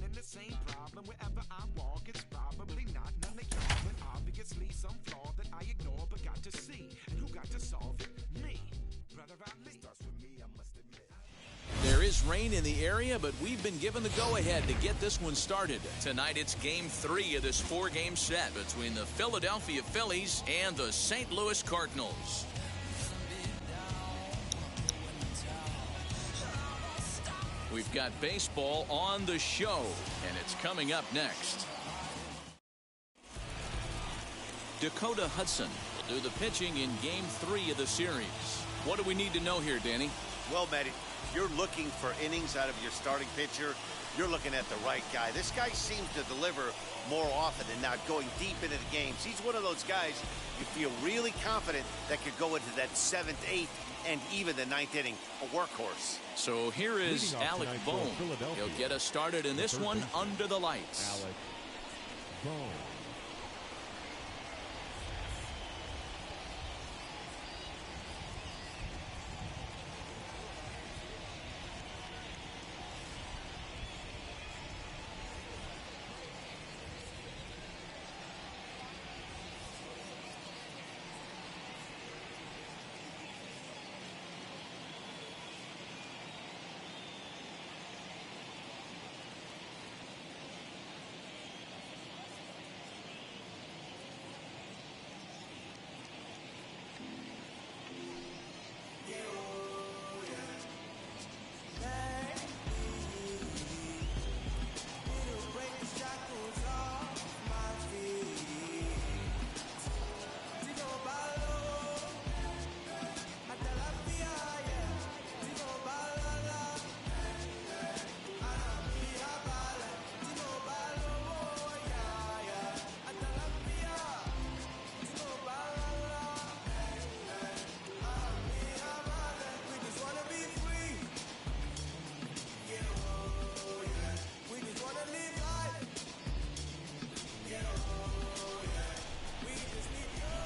having the same problem wherever I walk. It's probably not none of y'all, but obviously some flaw that I ignore but got to see. And who got to solve it? Me. Brother Ali. Starts with me, I must admit. There is rain in the area, but we've been given the go-ahead to get this one started. Tonight, it's Game 3 of this 4-game set between the Philadelphia Phillies and the St. Louis Cardinals. We've got baseball on the show, and it's coming up next. Dakota Hudson will do the pitching in Game 3 of the series. What do we need to know here, Danny? Well, Matty, you're looking for innings out of your starting pitcher. You're looking at the right guy. This guy seems to deliver more often than not, going deep into the games. He's one of those guys you feel really confident that could go into that 7th, 8th, and even the 9th inning, a workhorse. So here is Alec Bohm. He'll get us started in this one under the lights. Alec Bohm.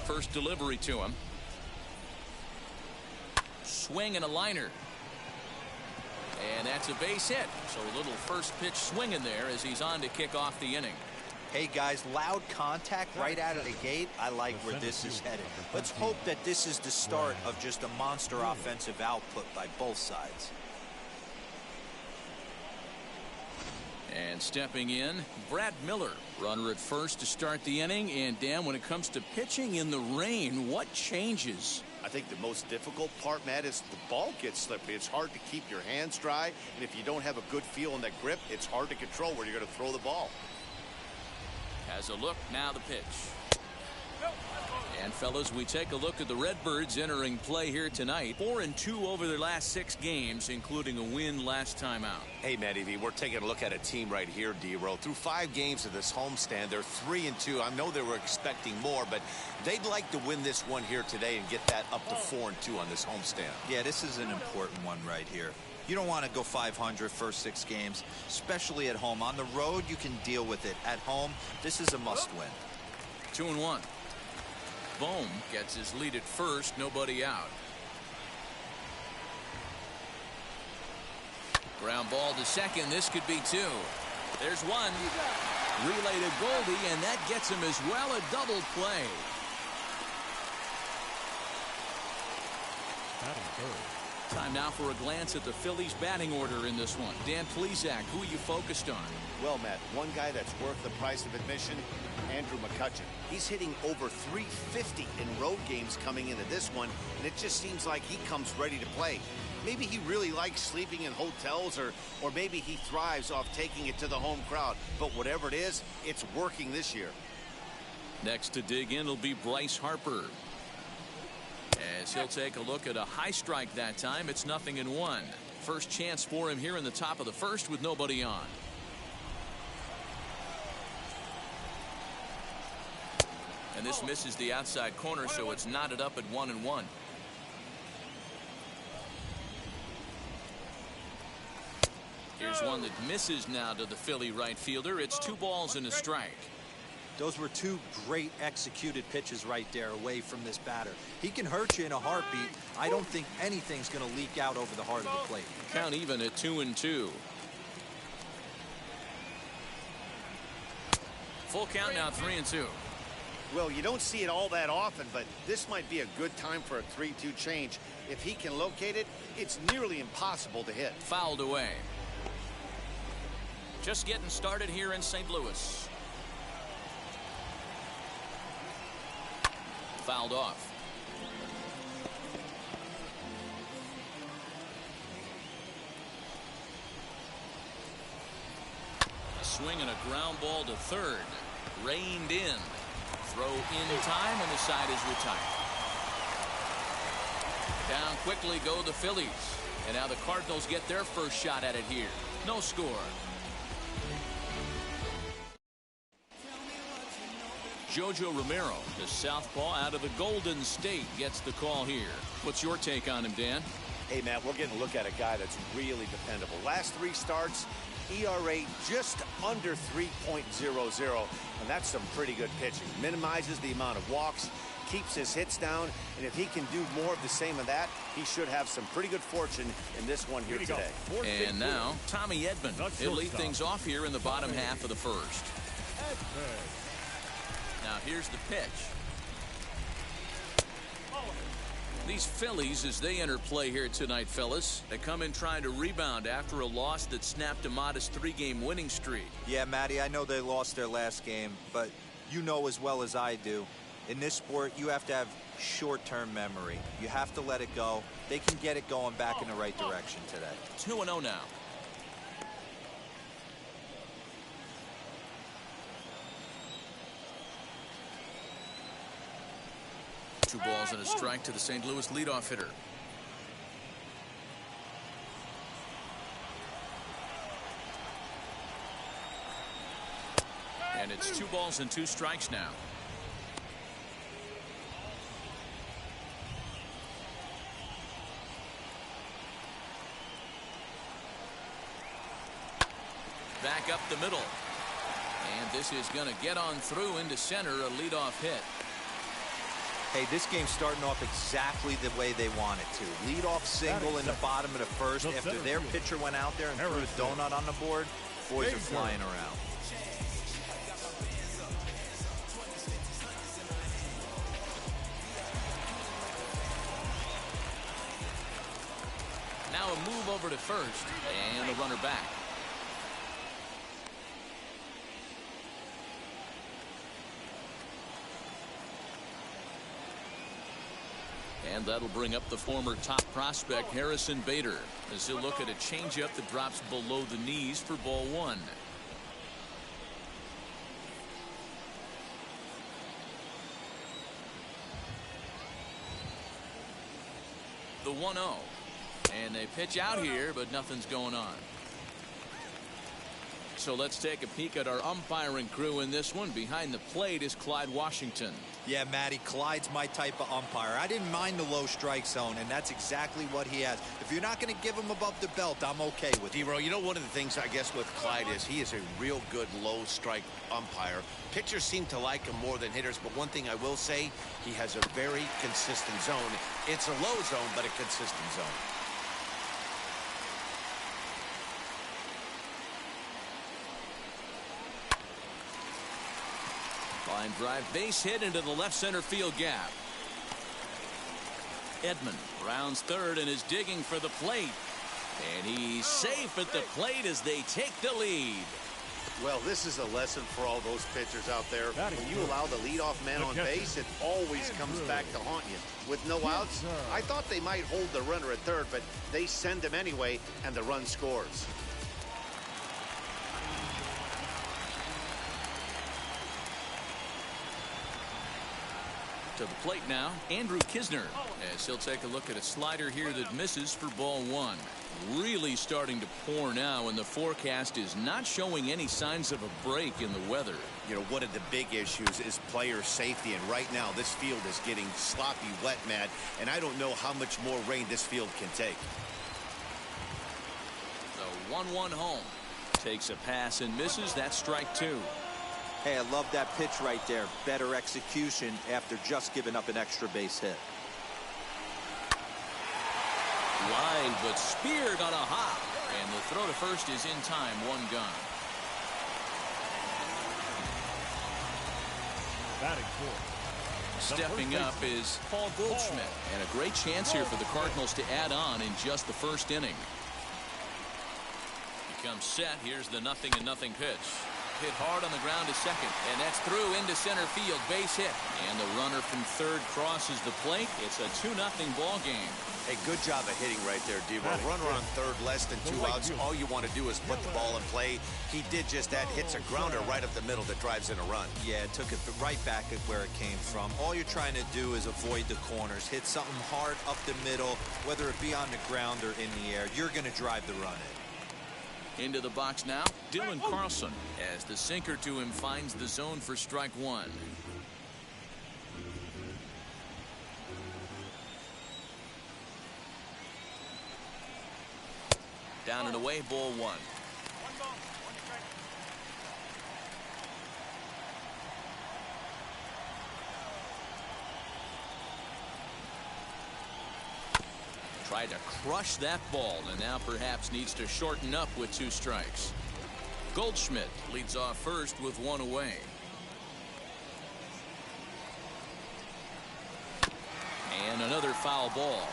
First delivery to him. Swing and a liner. And that's a base hit. So a little first pitch swing in there as he's on to kick off the inning. Hey guys, loud contact right out of the gate. I like where this is headed. Let's hope that this is the start of just a monster offensive output by both sides. And stepping in, Brad Miller, runner at first to start the inning. And Dan, when it comes to pitching in the rain, what changes? I think the most difficult part, Matt, is the ball gets slippery. It's hard to keep your hands dry, and if you don't have a good feel in that grip, it's hard to control where you're going to throw the ball. Has a look, now the pitch. And fellas, we take a look at the Redbirds entering play here tonight. 4-2 over their last 6 games, including a win last time out. Hey, Matty V, we're taking a look at a team right here, D-Row. Through 5 games of this homestand, they're 3-2. I know they were expecting more, but they'd like to win this one here today and get that up to 4-2 on this homestand. Yeah, this is an important one right here. You don't want to go 500 first 6 games, especially at home. On the road, you can deal with it. At home, this is a must-win. 2-1. Bohm gets his lead at first, nobody out. Ground ball to second. This could be 2. There's 1. Relay to Goldie, and that gets him as well, a double play. Time now for a glance at the Phillies batting order in this one. Dan Plesac, who are you focused on? Well, Matt, one guy that's worth the price of admission, Andrew McCutchen. He's hitting over 350 in road games coming into this one, and it just seems like he comes ready to play. Maybe he really likes sleeping in hotels, or maybe he thrives off taking it to the home crowd. But whatever it is, it's working this year. Next to dig in will be Bryce Harper. As he'll take a look at a high strike that time. It's 0-1. First chance for him here in the top of the first with nobody on. And this misses the outside corner, so it's knotted up at 1-1. Here's one that misses now to the Philly right fielder. It's 2 balls and a strike. Those were 2 great executed pitches right there away from this batter. He can hurt you in a heartbeat. I don't think anything's going to leak out over the heart of the plate. Count even at 2-2. Full count now, 3-2. Well, you don't see it all that often, but this might be a good time for a 3-2 change. If he can locate it, it's nearly impossible to hit. Fouled away. Just getting started here in St. Louis. Fouled off. A swing and a ground ball to third. Reined in. Throw in time, and the side is retired. Down quickly go the Phillies. And now the Cardinals get their first shot at it here. No score. Jojo Romero, the southpaw out of the Golden State, gets the call here. What's your take on him, Dan? Hey, Matt, we're getting a look at a guy that's really dependable. Last 3 starts, ERA just under 3.00, and that's some pretty good pitching. Minimizes the amount of walks, keeps his hits down, and if he can do more of the same of that, he should have some pretty good fortune in this one here today. And now, Tommy Edman. He'll lead things off here in the bottom half of the first. Now here's the pitch. These Phillies, as they enter play here tonight, fellas, they come in trying to rebound after a loss that snapped a modest 3-game winning streak. Yeah, Matty, I know they lost their last game, but you know as well as I do, in this sport, you have to have short-term memory. You have to let it go. They can get it going back in the right direction today. 2-0 now. Two balls and a strike to the St. Louis leadoff hitter. And it's 2 balls and 2 strikes now. Back up the middle. And this is going to get on through into center, a leadoff hit. Hey, this game's starting off exactly the way they want it to. Lead-off single in the bottom of the first after their pitcher went out there and threw a donut on the board. Boys are flying around. Now a move over to first and a runner back. And that'll bring up the former top prospect Harrison Bader as he'll look at a changeup that drops below the knees for ball 1. The 1-0. And they pitch out here, but nothing's going on. So let's take a peek at our umpiring crew in this one. Behind the plate is Clyde Washington. Yeah, Matty, Clyde's my type of umpire. I didn't mind the low strike zone, and that's exactly what he has. If you're not going to give him above the belt, I'm okay with it. D-Row, you know, one of the things I guess with Clyde is he is a real good low strike umpire. Pitchers seem to like him more than hitters, but one thing I will say, he has a very consistent zone. It's a low zone, but a consistent zone. Line drive, base hit into the left center field gap. Edman rounds third and is digging for the plate. And he's safe at the plate as they take the lead. Well, this is a lesson for all those pitchers out there. When you allow the leadoff man on base, it always comes back to haunt you. With no outs, I thought they might hold the runner at third, but they send him anyway, and the run scores. To the plate now, Andrew Kisner, as he'll take a look at a slider here that misses for ball 1. Really starting to pour now, and the forecast is not showing any signs of a break in the weather. You know, one of the big issues is player safety, and right now this field is getting sloppy wet, Matt, and I don't know how much more rain this field can take. The 1-1 home. Takes a pass and misses. That's strike 2. Hey, I love that pitch right there. Better execution after just giving up an extra base hit. Line, but speared on a hop. And the throw to first is in time. 1 gone. Batting fourth. Stepping up is Paul Goldschmidt, and a great chance here for the Cardinals to add on in just the first inning. Becomes set. Here's the 0-0 pitch. Hit hard on the ground to second, and that's through into center field. Base hit, and the runner from third crosses the plate. It's a 2-0 ball game. Hey, good job of hitting right there, Devo. Runner on third, less than 2 outs. All you want to do is put the ball in play. He did just that. Hits a grounder right up the middle that drives in a run. Yeah, took it right back at where it came from. All you're trying to do is avoid the corners. Hit something hard up the middle, whether it be on the ground or in the air. You're going to drive the run in. Into the box now, Dylan Carlson, as the sinker to him finds the zone for strike one. Down and away, ball one. Tried to crush that ball, and now perhaps needs to shorten up with 2 strikes. Goldschmidt leads off first with 1 away. And another foul ball.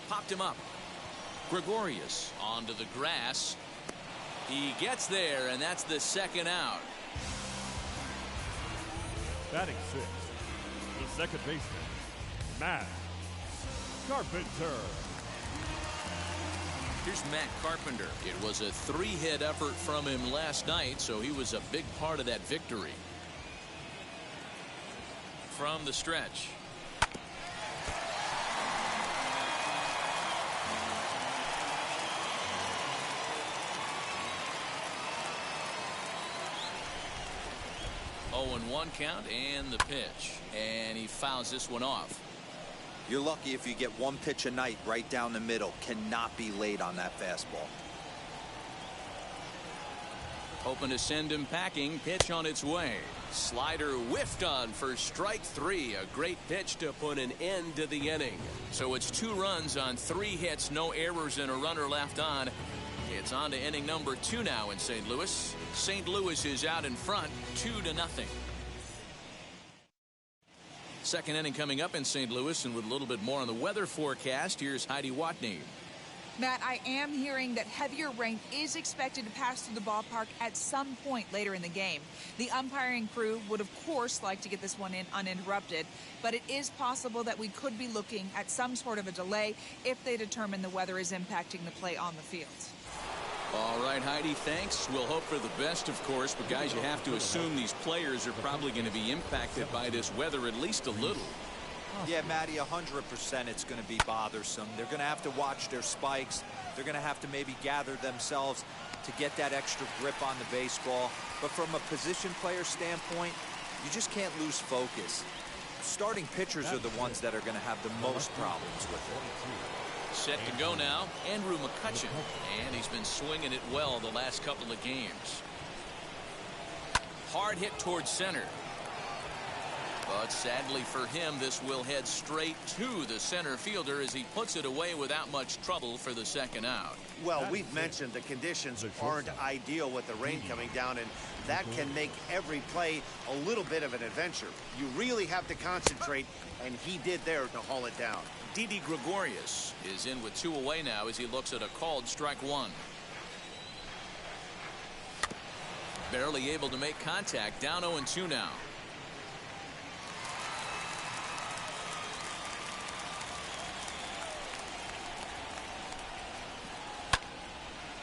Popped him up. Gregorius onto the grass. He gets there, and that's the second out. Batting sixth, the second baseman, Matt Carpenter. Here's Matt Carpenter. It was a 3-hit effort from him last night, so he was a big part of that victory. From the stretch. And 1 count, and the pitch, and he fouls this one off. You're lucky if you get 1 pitch a night right down the middle. Cannot be late on that fastball. Hoping to send him packing. Pitch on its way. Slider whiffed on for strike 3. A great pitch to put an end to the inning. So it's 2 runs on 3 hits, no errors, and a runner left on. It's on to inning number 2 now in St. Louis. St. Louis is out in front, 2-0. Second inning coming up in St. Louis, and with a little bit more on the weather forecast, here's Heidi Watney. Matt, I am hearing that heavier rain is expected to pass through the ballpark at some point later in the game. The umpiring crew would, of course, like to get this one in uninterrupted, but it is possible that we could be looking at some sort of a delay if they determine the weather is impacting the play on the field. All right, Heidi, thanks. We'll hope for the best, of course, but guys, you have to assume these players are probably going to be impacted by this weather at least a little. Yeah, Matty, 100% it's going to be bothersome. They're going to have to watch their spikes. They're going to have to maybe gather themselves to get that extra grip on the baseball. But from a position player standpoint, you just can't lose focus. Starting pitchers are the ones that are going to have the most problems with it. Set to go now, Andrew McCutchen, and he's been swinging it well the last couple of games. Hard hit towards center. But sadly for him, this will head straight to the center fielder as he puts it away without much trouble for the second out. Well, we've mentioned the conditions aren't ideal with the rain coming down, and that can make every play a little bit of an adventure. You really have to concentrate, and he did there to haul it down. Didi Gregorius is in with 2 away now as he looks at a called strike 1. Barely able to make contact, down 0-2 now.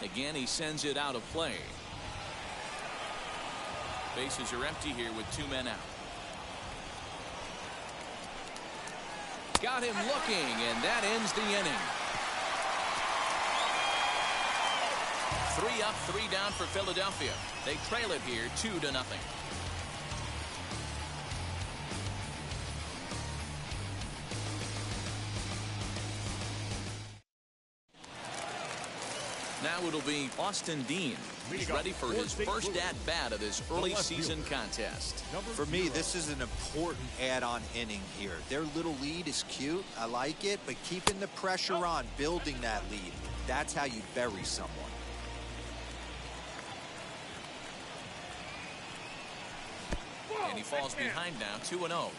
Again, he sends it out of play. Bases are empty here with 2 men out. Got him looking, and that ends the inning. 3 up, 3 down for Philadelphia. They trail it here 2-0. Now it'll be Austin Dean. He's ready for his first at-bat of this early season contest. For me, this is an important add-on inning here. Their little lead is cute. I like it, but keeping the pressure on, building that lead, that's how you bury someone. And he falls behind now, 2-0.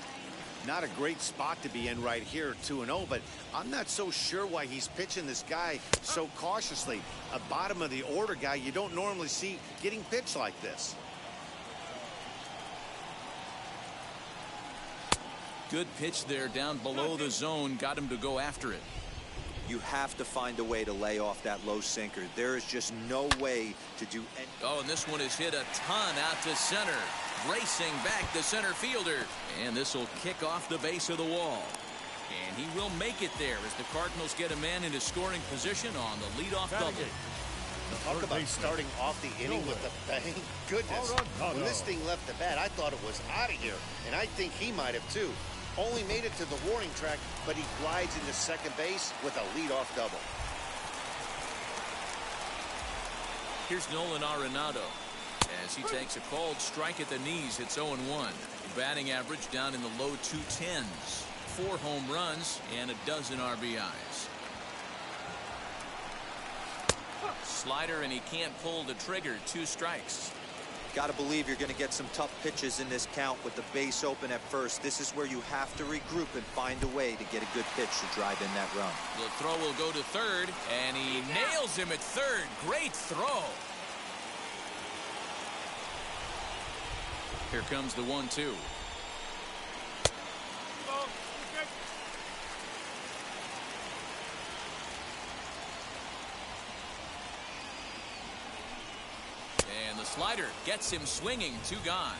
Not a great spot to be in right here, 2-0, but I'm not so sure why he's pitching this guy so cautiously. A bottom of the order guy you don't normally see getting pitched like this. Good pitch there down below the zone. Got him to go after it. You have to find a way to lay off that low sinker. There is just no way to do any. Oh, and this one is hit a ton out to center. Racing back the center fielder. And this will kick off the base of the wall. And he will make it there as the Cardinals get a man into scoring position on the leadoff double. Talk about starting off the inning with a bang. Goodness. When this thing left the bat, I thought it was out of here. And I think he might have too. Only made it to the warning track, but he glides into second base with a leadoff double. Here's Nolan Arenado as he takes a called strike at the knees. It's 0-1. Batting average down in the low 210s. 4 home runs and a dozen RBIs. Slider, and he can't pull the trigger. 2 strikes. Got to believe you're going to get some tough pitches in this count with the base open at first. This is where you have to regroup and find a way to get a good pitch to drive in that run. The throw will go to third, and he nails him at third. Great throw. Here comes the 1-2. And the slider gets him swinging. 2 gone.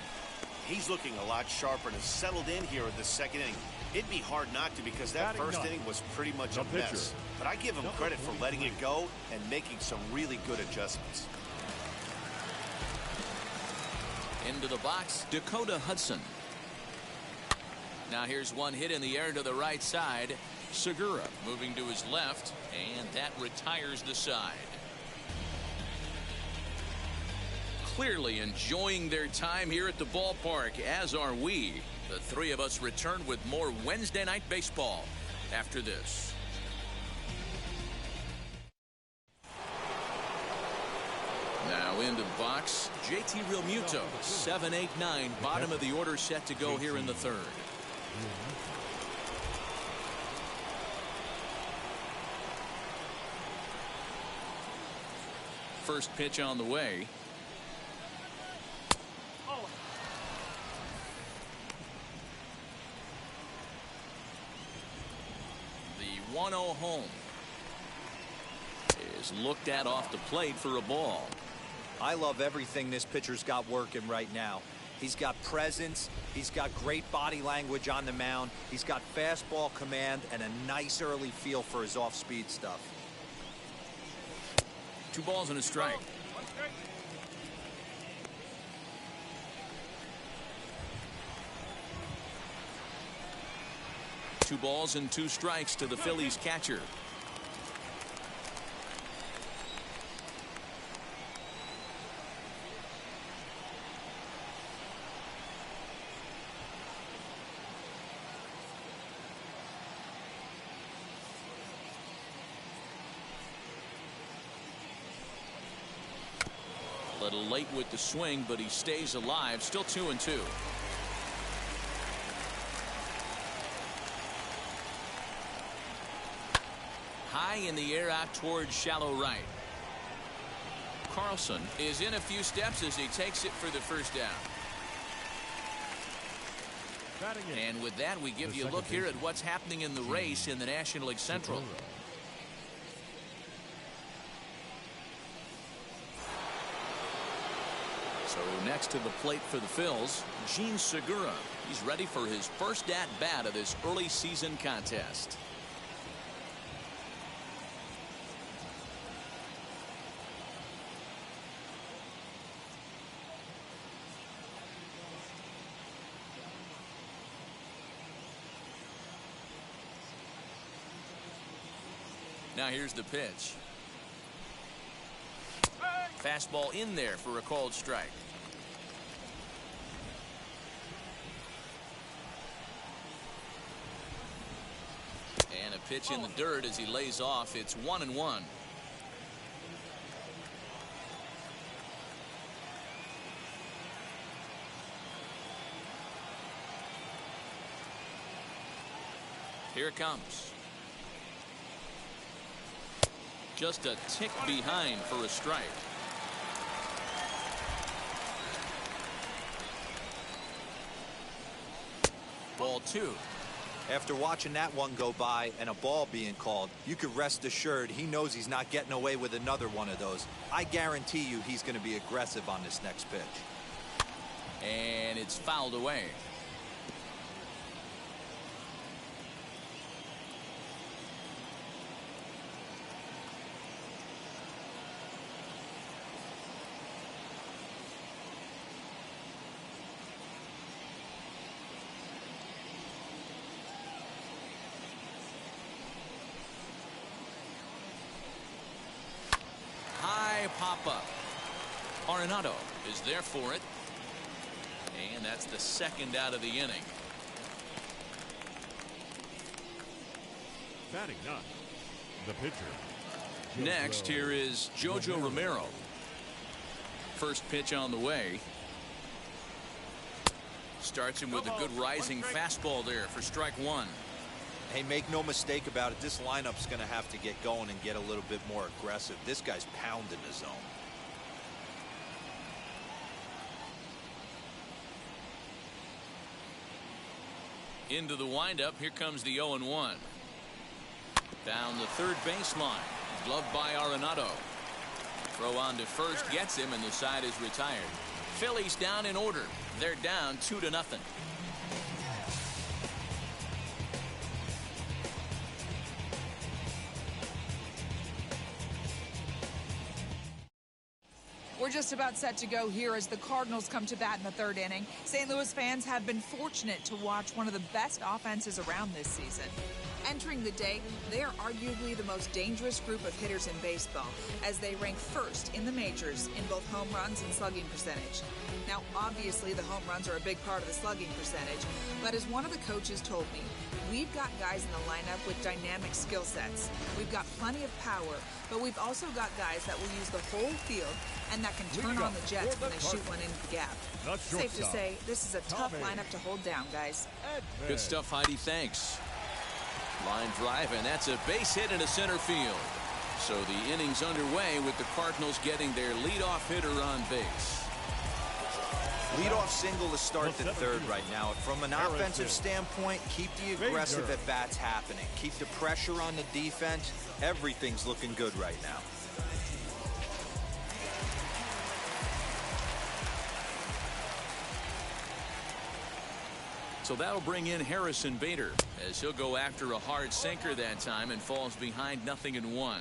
He's looking a lot sharper and has settled in here in the second inning. It'd be hard not to because that first inning was pretty much a mess. But I give him credit for letting it go and making some really good adjustments. Into the box, Dakota Hudson. Now here's one hit in the air to the right side. Segura moving to his left, and that retires the side. Clearly enjoying their time here at the ballpark, as are we. The 3 of us return with more Wednesday Night Baseball after this. Now into the box, JT Realmuto. 7, 8, 9, bottom of the order set to go here in the 3rd. First pitch on the way. The 1-0 home is looked at off the plate for a ball. I love everything this pitcher's got working right now. He's got presence. He's got great body language on the mound. He's got fastball command and a nice early feel for his off-speed stuff. 2 balls and a strike. Two balls and 2 strikes to the Phillies catcher. A little late with the swing, but he stays alive. Still 2-2. High in the air out towards shallow right. Carlson is in a few steps as he takes it for the first down. And with that, we give you a look here at what's happening in the race in the National League Central. So next to the plate for the Phils, Gene Segura. He's ready for his first at-bat of this early season contest. Now here's the pitch. Fastball in there for a called strike. And a pitch in the dirt as he lays off. It's 1-1. Here it comes. Just a tick behind for a strike. Ball 2. After watching that one go by and a ball being called, you could rest assured he knows he's not getting away with another one of those. I guarantee you he's going to be aggressive on this next pitch. And it's fouled away. Pop-up. Arenado is there for it. And that's the second out of the inning. Batting ninth, the pitcher. Next, here is Jojo Romero. First pitch on the way. Starts him with a good rising fastball there for strike one. Hey, make no mistake about it, this lineup's going to have to get going and get a little bit more aggressive. This guy's pounding the zone. Into the windup. Here comes the 0-1. Down the third baseline. Gloved by Arenado. Throw on to first gets him, and the side is retired. Phillies down in order. They're down 2-0. We're just about set to go here as the Cardinals come to bat in the third inning. St. Louis fans have been fortunate to watch one of the best offenses around this season. Entering the day, they are arguably the most dangerous group of hitters in baseball, as they rank first in the majors in both home runs and slugging percentage. Now, obviously, the home runs are a big part of the slugging percentage, but as one of the coaches told me, we've got guys in the lineup with dynamic skill sets. We've got plenty of power, but we've also got guys that will use the whole field and that can turn on the Jets when they shoot one into the gap. Safe to say, this is a tough lineup to hold down, guys. Good stuff, Heidi. Thanks. Line drive, and that's a base hit into center field. So the inning's underway with the Cardinals getting their leadoff hitter on base. Leadoff single to start the third right now. From an offensive standpoint, keep the aggressive at-bats happening. Keep the pressure on the defense. Everything's looking good right now. So that'll bring in Harrison Bader, as he'll go after a hard sinker that time and falls behind 0-1.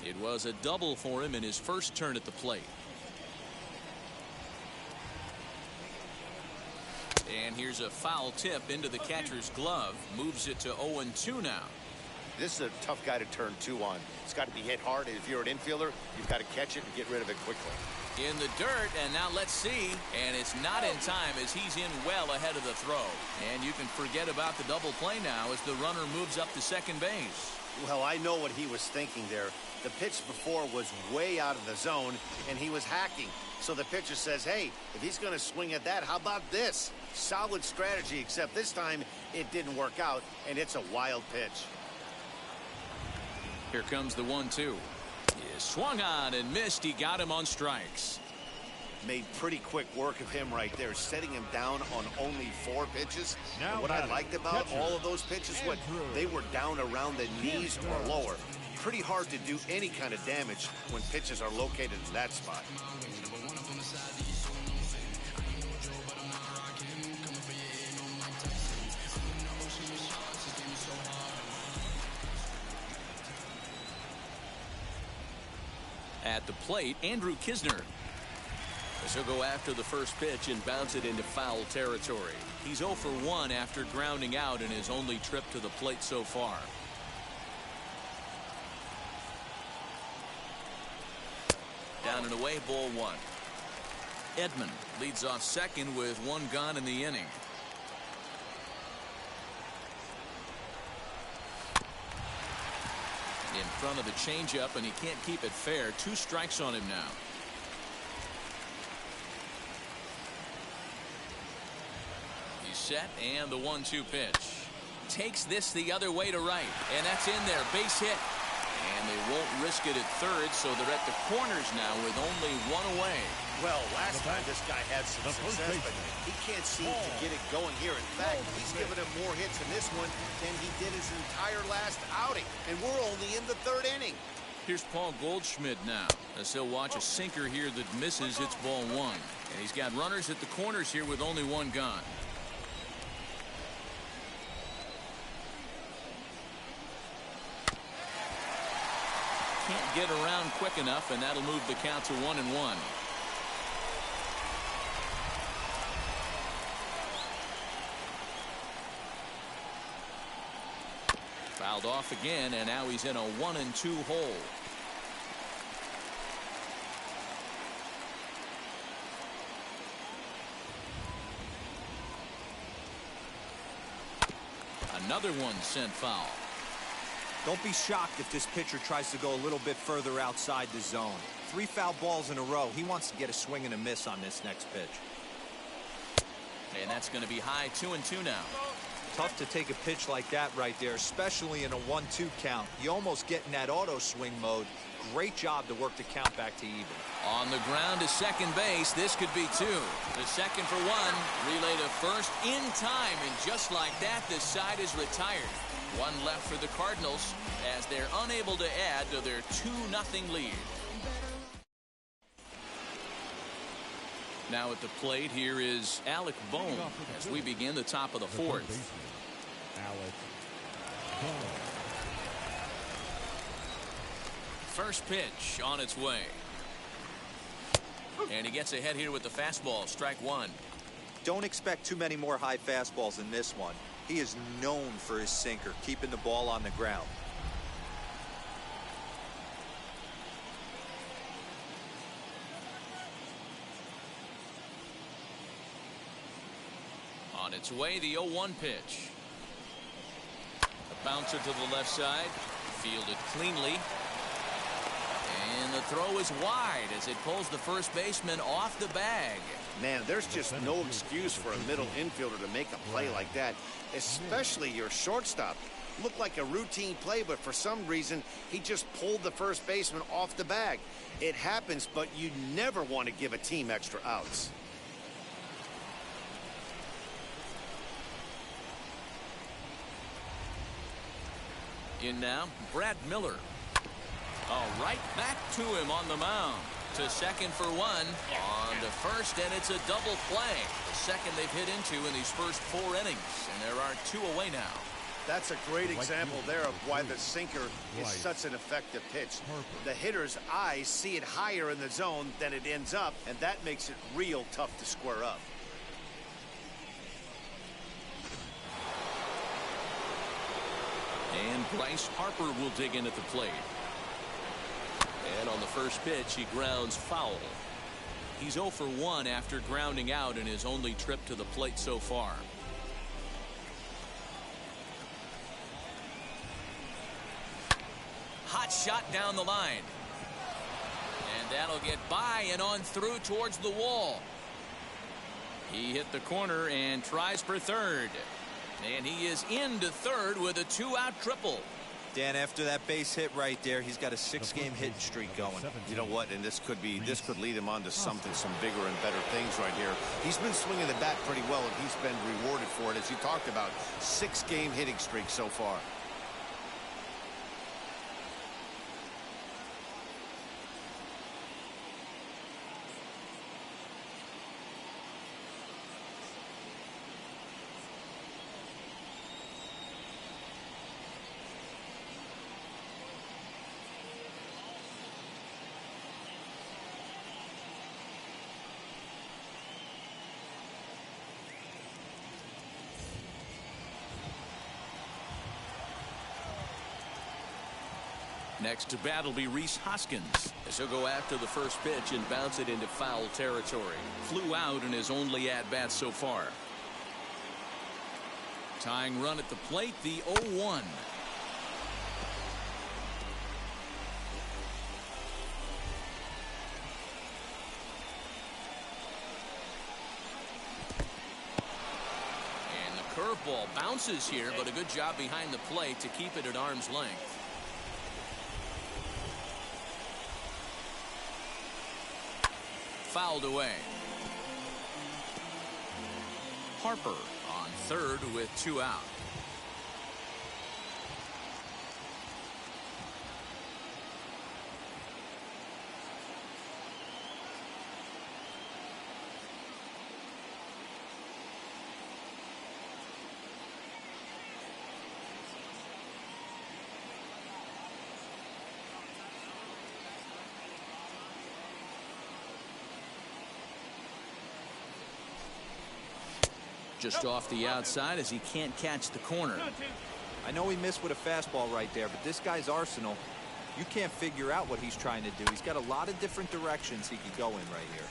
It was a double for him in his first turn at the plate. And here's a foul tip into the catcher's glove. Moves it to 0-2 now. This is a tough guy to turn 2 on. It's got to be hit hard, and if you're an infielder, you've got to catch it and get rid of it quickly. In the dirt, and now let's see. And it's not in time as he's in well ahead of the throw. And you can forget about the double play now as the runner moves up to second base. Well, I know what he was thinking there. The pitch before was way out of the zone, and he was hacking. So the pitcher says, hey, if he's going to swing at that, how about this? Solid strategy, except this time it didn't work out, and it's a wild pitch. Here comes the 1-2. He swung on and missed. He got him on strikes. Made pretty quick work of him right there, setting him down on only 4 pitches. Now and what I liked about all of those pitches, what they were down around the knees or lower. Pretty hard to do any kind of damage when pitches are located in that spot. At the plate, Andrew Kisner. As he'll go after the first pitch and bounce it into foul territory. He's 0 for 1 after grounding out in his only trip to the plate so far. Down down and away, ball one. Edman leads off second with one gone in the inning. In front of the changeup, and he can't keep it fair. 2 strikes on him now. He's set, and the 1-2 pitch. Takes this the other way to right, and that's in there. Base hit. And they won't risk it at third, so they're at the corners now with only 1 away. Well, last time this guy had some success, but he can't seem to get it going here. In fact, he's given him more hits in this one than he did his entire last outing. And we're only in the 3rd inning. Here's Paul Goldschmidt now, as he'll watch a sinker here that misses. It's ball 1. And he's got runners at the corners here with only 1 gone. Can't get around quick enough, and that'll move the count to 1-1. Fouled off again, and now he's in a 1-2 hole. Another one sent foul. Don't be shocked if this pitcher tries to go a little bit further outside the zone. 3 foul balls in a row. He wants to get a swing and a miss on this next pitch. And that's going to be high 2-2 now. Tough to take a pitch like that right there, especially in a 1-2 count. You almost get in that auto swing mode. Great job to work the count back to even. On the ground to second base. This could be 2. The second for 1. Relay to first in time. And just like that, the side is retired. 1 left for the Cardinals as they're unable to add to their 2-0 lead. Now at the plate, here is Alec Bohm as we begin the top of the 4th. First pitch on its way. And he gets ahead here with the fastball. Strike 1. Don't expect too many more high fastballs in this one. He is known for his sinker, keeping the ball on the ground. On its way, the 0-1 pitch. A bouncer to the left side. Fielded cleanly. And the throw is wide as it pulls the first baseman off the bag. Man, there's just no excuse for a middle infielder to make a play like that, especially your shortstop. Looked like a routine play, but for some reason, he just pulled the first baseman off the bag. It happens, but you never want to give a team extra outs. In now, Brad Miller. Right back to him on the mound. To second for 1. On to first, and it's a double play. The second they've hit into in these first 4 innings. And there are 2 away now. That's a great example there of why the sinker is such an effective pitch. The hitter's eyes see it higher in the zone than it ends up, and that makes it real tough to square up. And Bryce Harper will dig in at the plate. And on the first pitch, he grounds foul. He's 0 for 1 after grounding out in his only trip to the plate so far. Hot shot down the line. And that'll get by and on through towards the wall. He hit the corner and tries for third. And he is into third with a 2-out triple. Dan, after that base hit right there, he's got a 6-game hitting streak going. You know what? And this could lead him on to some bigger and better things right here. He's been swinging the bat pretty well, and he's been rewarded for it, as you talked about. 6-game hitting streak so far. Next to bat will be Rhys Hoskins, as he'll go after the first pitch and bounce it into foul territory. Flew out in his only at-bat so far. Tying run at the plate, the 0-1. And the curveball bounces here, but a good job behind the plate to keep it at arm's length. Fouled away. Harper on third with 2 out. Just off the outside as he can't catch the corner. I know he missed with a fastball right there, but this guy's arsenal, you can't figure out what he's trying to do. He's got a lot of different directions he could go in right here.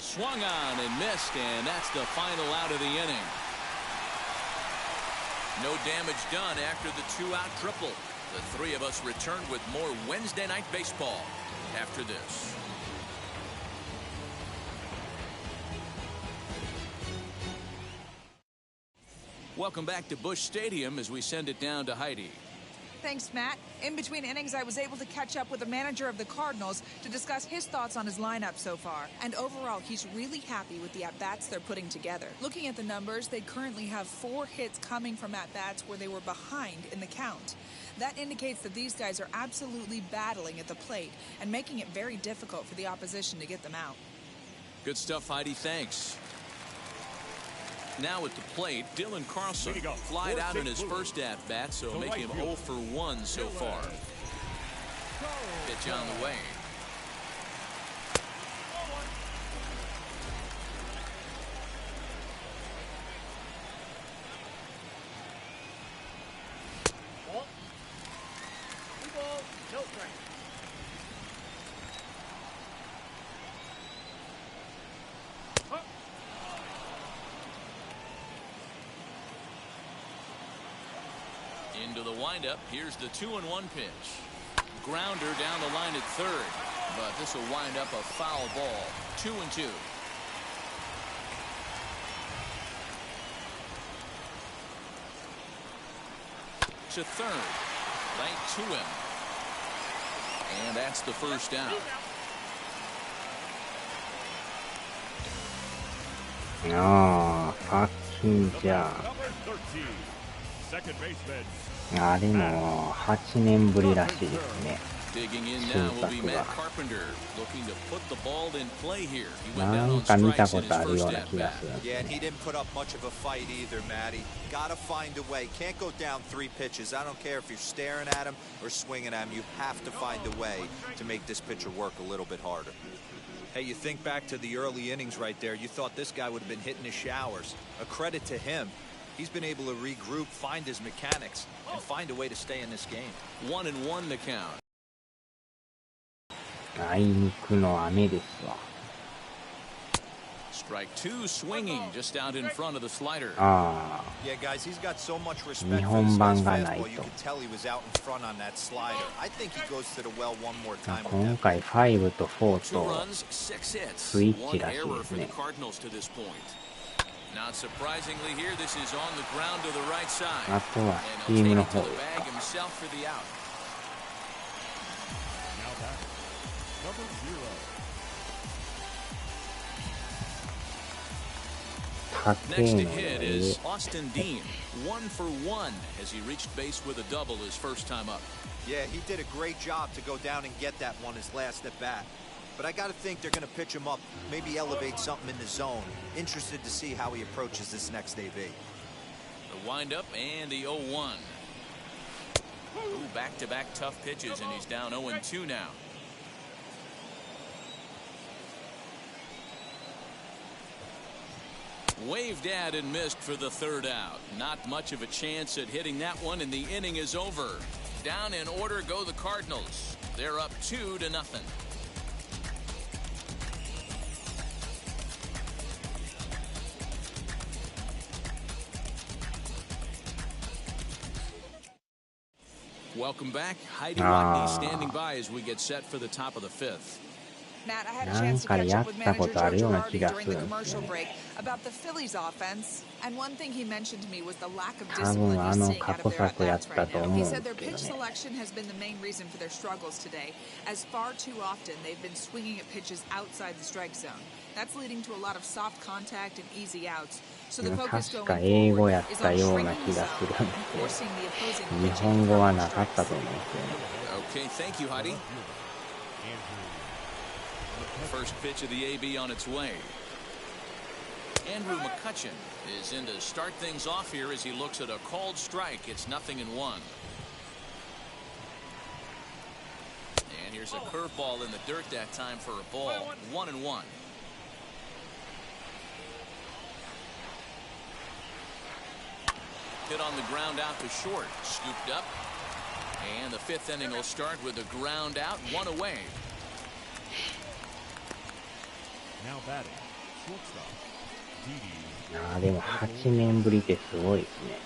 Swung on and missed, and that's the final out of the inning. No damage done after the 2-out triple. The three of us return with more Wednesday Night Baseball after this. Welcome back to Busch Stadium as we send it down to Heidi. Thanks, Matt. In between innings, I was able to catch up with the manager of the Cardinals to discuss his thoughts on his lineup so far. And overall, he's really happy with the at-bats they're putting together. Looking at the numbers, they currently have 4 hits coming from at-bats where they were behind in the count. That indicates that these guys are absolutely battling at the plate and making it very difficult for the opposition to get them out. Good stuff, Heidi. Thanks. Now at the plate, Dylan Carlson flied out in his first at-bat, so make him 0 for 1 so far. Pitch on the way. Into the windup. Here's the 2-1 pitch. Grounder down the line at third, but this will wind up a foul ball. 2-2. To third. Right to him. And that's the first down. Ah, fucking job. あれも8年ぶりらしいですね。なんか見たことあるような気がする。Yeah, and he didn't put up much of a fight either, Matty. Gotta find a way. Can't go down 3 pitches. I don't care if you're staring at him or swinging at him. You have to find a way to make this pitcher work a little bit harder. Hey, you think back to the early innings right there. You thought this guy would have been hitting his showers. A credit to him. He's been able to regroup, find his mechanics, and find a way to stay in this game. 1-1 the count. あいにくの雨ですわ。Strike 2 swinging just out in front of the slider. Yeah, guys, he's got so much respect for his fastball. You could tell he was out in front on that slider. I think he goes to the well one more time. 今回5と4 2と runs, 6 hits. スイッチ One らしい error です for the ね。 Cardinals to this point. Not surprisingly here, this is on the ground to the right side. あとは And チ he'll ーム take の it to 方 the です bag か。 himself for the out. Now back, number 0. 高 Next い to の hit で is Austin Dean. 1 for 1 as he reached base with a double his first time up. Yeah, he did a great job to go down and get that one his last at bat. But I got to think they're going to pitch him up, maybe elevate something in the zone. Interested to see how he approaches this next AB. The windup and the 0-1. Back-to-back tough pitches, and he's down 0-2 now. Waved at and missed for the third out. Not much of a chance at hitting that one, and the inning is over. Down in order go the Cardinals. They're up 2-0. Welcome back. Heidi Rodney standing by as we get set for the top of the fifth. Matt, I had a chance to catch up with manager Joe Girardi during the commercial break about the Phillies offense, and one thing he mentioned to me was the lack of discipline he's seeing out of their at-bats right now. He said their pitch selection has been the main reason for their struggles today, as far too often they've been swinging at pitches outside the strike zone. That's leading to a lot of soft contact and easy outs. So the focus going forward is on shrinking the zone and forcing the opposing pitching from the strike zone. Okay, thank you, Heidi. First pitch of the AB on its way. Andrew McCutchen is in to start things off here as he looks at a called strike. It's 0-1. And here's a curveball in the dirt that time for a ball. 1-1. Hit on the ground out to short. Scooped up. And the fifth inning will start with a ground out, one away. Now batting, shortstop, Didi. でも8年ぶりってすごいですね。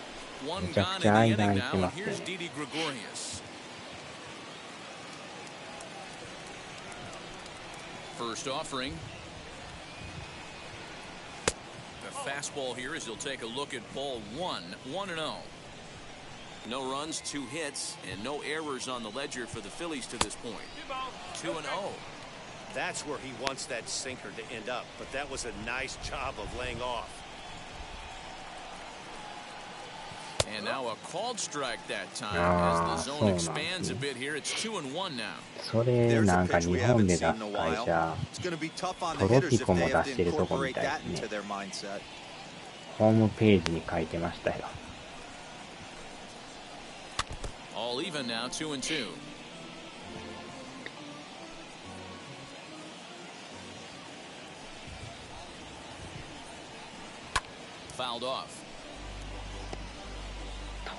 めちゃくちゃ間空いてますね。First offering. The fastball here as he'll take a look at ball 1-0. No runs, 2 hits, and no errors on the ledger for the Phillies to this point. 2-0. That's where he wants that sinker to end up, but that was a nice job of laying off. And now a called strike that time as the zone expands a bit here. It's 2-1 now. それなんか日本で出す会社、トロピコも出してるとこみたいですね。ホームページに書いてましたよ。All even now, 2-2. Fouled off.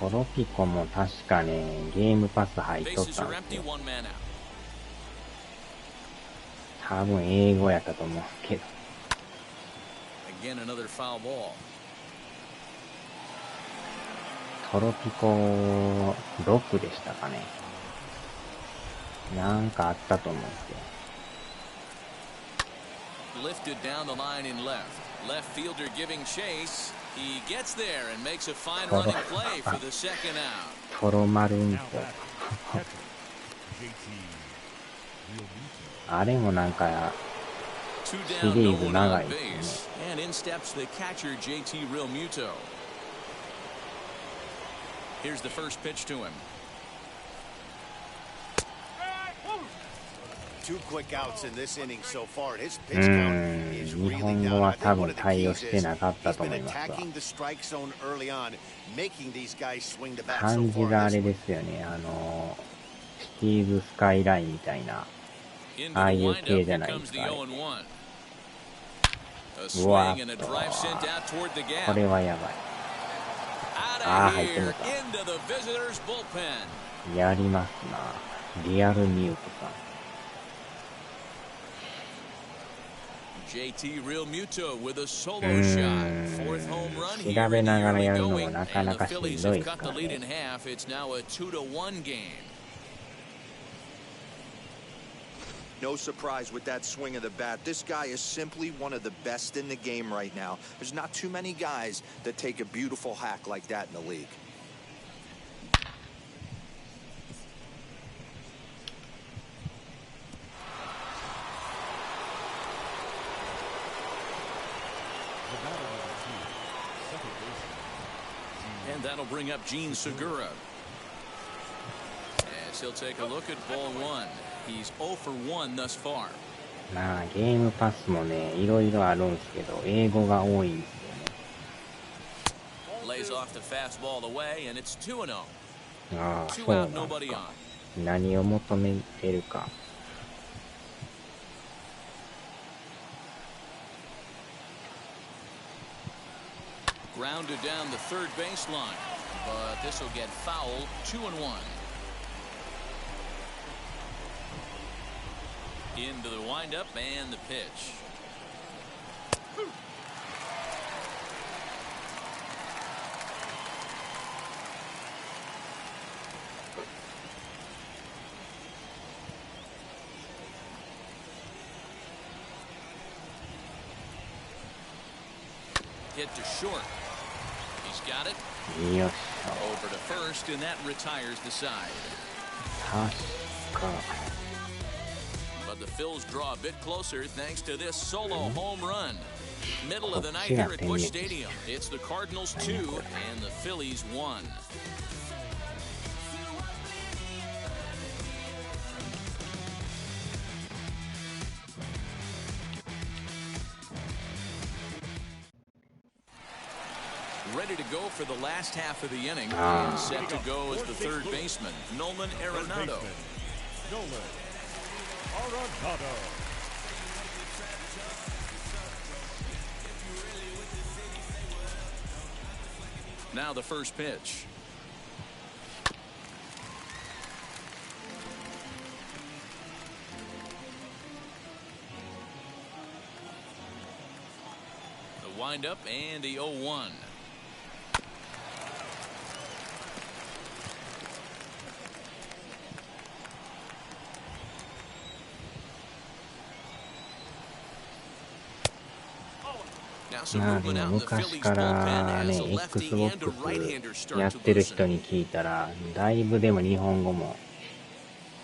トロピコも確かね、ゲームパス入っとったんですよ。多分英語やったと思うけど。Again, another foul ball. トロピコ6でしたかね。なんかあったと思うんですよ。Lifted down the line in left. Left fielder giving chase. He gets there and makes a fine running play for the second out. トロマルンと。あれもなんかシリーズ長いですね。And in steps the catcher JT Realmuto. Here's the first pitch to him. 2 quick outs in this inning so far. His pitch count is really down. 日本語は多分対応してなかったと思いますわ。感じがあれですよね。シティーズスカイラインみたいな、ああいう系じゃないですか。うわっと、これはやばい。ああ、入ってもた。やりますな。リアルミュートさん。JT Realmuto with a solo shot. Fourth home run here. 調べながらやるのもなかなかしんどいですからね。It's now a 2-1 game. No surprise with that swing of the bat. This guy is simply one of the best in the game right now. There's not too many guys that take a beautiful hack like that in the league. And that'll bring up Gene Segura. As he'll take a look at ball 1. He's 0 for 1 thus far. まあゲームパスもね、いろいろあるんですけど、英語が多いんですよね。Lays off the fastball away, and it's 2-0. ああ、そうなんですか。何を求めてるか。Grounded down the third baseline, but this will get foul. 2-1. Into the windup and the pitch. Hit to short. He's got it. Over to first, and that retires the side. But the Phils draw a bit closer thanks to this solo home run. Middle of the night here at Busch Stadium. It's the Cardinals 2 and the Phillies 1. Ready to go for the last half of the inning. And set to go as the third baseman, Nolan Arenado. Nolan Arenado. Now the first pitch. The windup and the 0-1.まあでも昔からね、Xbox やってる人に聞いたら、だいぶでも日本語も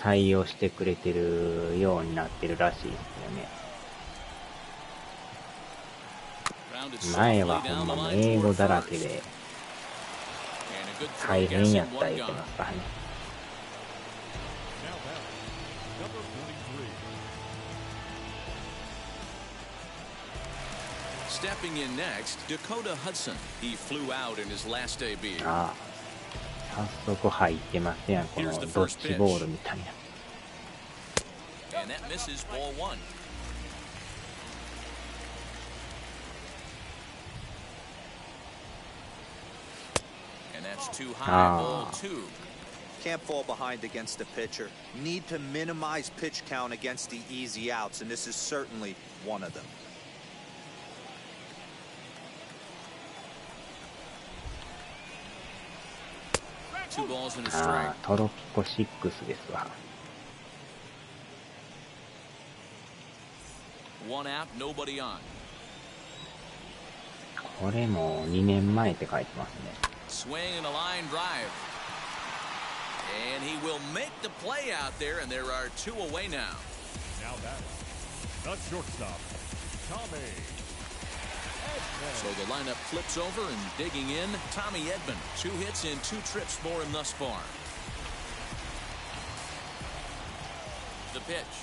対応してくれてるようになってるらしいですよね。前はほんまもう英語だらけで大変やった言ってますからね。Stepping in next, Dakota Hudson. He flew out in his last debut. ああ、早速入ってますやん、このドッジボールみたいな。And that misses ball 1. And that's too high, ball 2. Can't fall behind against the pitcher. Need to minimize pitch count against the easy outs, and this is certainly one of them. ああ、トロピコ6ですわ。これも2年前って書いてますね。Swing and a line drive. And he will make the play out there, and there are 2 away now. Now batting, the shortstop, Tommy. So the lineup flips over and digging in, Tommy Edman. 2 hits and 2 trips for him thus far. The pitch.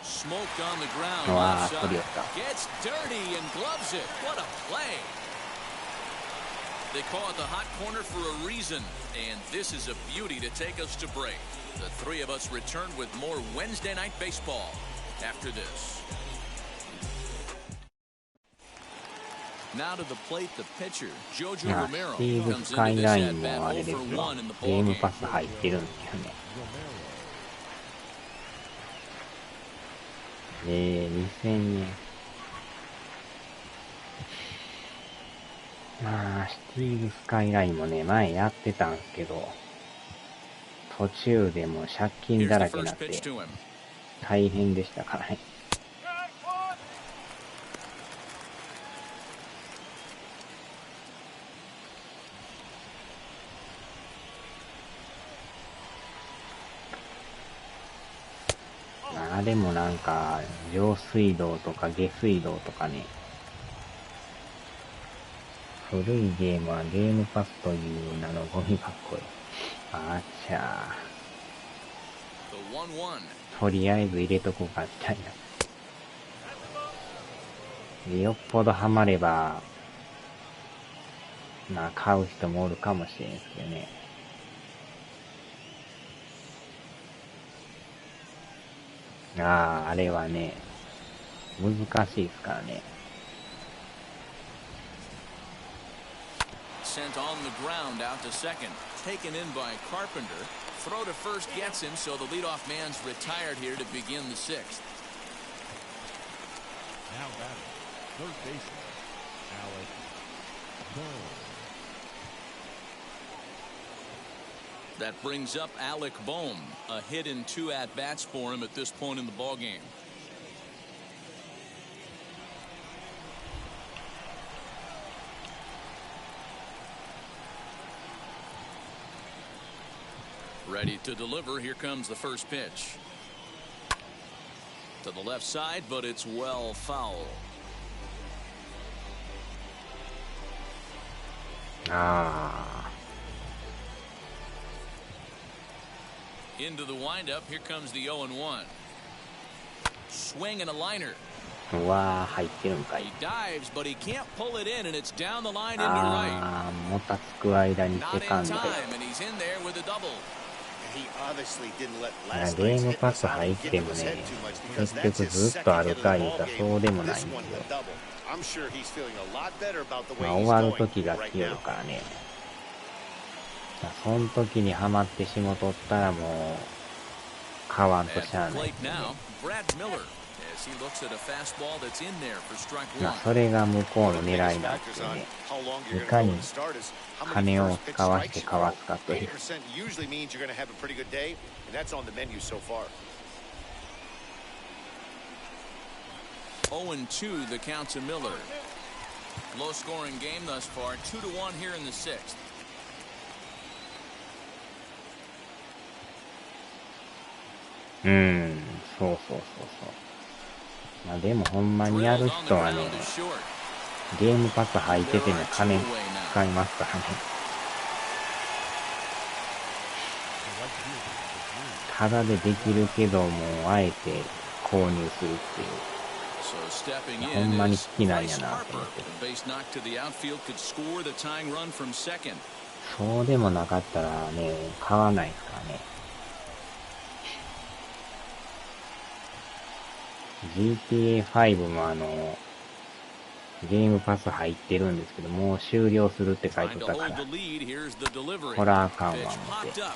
Smoked on the ground. Left side. Gets dirty and gloves it. What a play. They call it the hot corner for a reason, and this is a beauty to take us to break. The 3 of us return with more Wednesday Night Baseball after this. Now to the plate, the pitcher, Jojo Romero, スティーブスカイラインもあれですよ。ゲームパス入ってるんですよね。2000年。まあ、シティーブスカイラインもね、前やってたんですけど、途中でもう借金だらけになって、大変でしたからね。あれもなんか、上水道とか下水道とかね、古いゲームはゲームパスという名のゴミ箱へ。あちゃー。とりあえず入れとこうかみたいな。よっぽどハマれば、まあ買う人もおるかもしれんすけどね。ああ、あれはね、難しいですからね。sent on the ground out to second. Taken in by Carpenter. Throw to first gets him, so the leadoff man's retired here to begin the sixth. Now batting, third baseman, Alec Bohm. That brings up Alec Bohm. A hit in 2 at-bats for him at this point in the ballgame. Ready to deliver. Here comes the first pitch. To the left side, but it's well foul. Into the windup. Here comes the 0-1. Swing and a liner. うわー、入ってるんかい。 He dives, but he can't pull it in, and it's down the line into right. もたつく間にセ Not カ in ンドで。 time, and he's in there with a double. He obviously didn't let ゲ last ー night's ム hit パ miss ス out 入っ and て get も to his ね、 head too much because 結 that's 局 his ずっとあ second る hit か of 言 the うたら ball そうでも game. ないん This で one a double. I'm sure he's feeling a lot better about the まあ way 終 he's わる going 時が right 来よる now. からね。その時にハマってしもとったらもう買わんと At しゃあ the ない plate now, Brad Miller, as he looks at a fastball that's in there for strike まあ one. それが向こう One の of the 狙 biggest いなんで factors on ね。 how long い you're か going to に go to start is how many 金を first pitch 使わし strikes て you かわ throw. すかという。 80% usually means you're going to have a pretty good day, and that's on the menu so far. 0-2 the count to Miller. Low scoring game thus far, 2-1 here in the sixth. そうそうそうそう。まあでもほんまにやる Drilled on the 人はね、 ground to short. ゲームパス入ってても金使いますからね。ただでできるけどもあえて購入するっていう。 So stepping ほ in んまに is 好きなんや Bryce なと Harper. 思って。 The base knock to the outfield could score the tying run from second. そうでもなかったらね、買わないですからね。GTA5 もゲームパス入ってるんですけど、もう終了するって書い Trying て to たか hold ら、 the lead. Here's the delivery. こらあかんわ Pitch 思っ popped て。 up.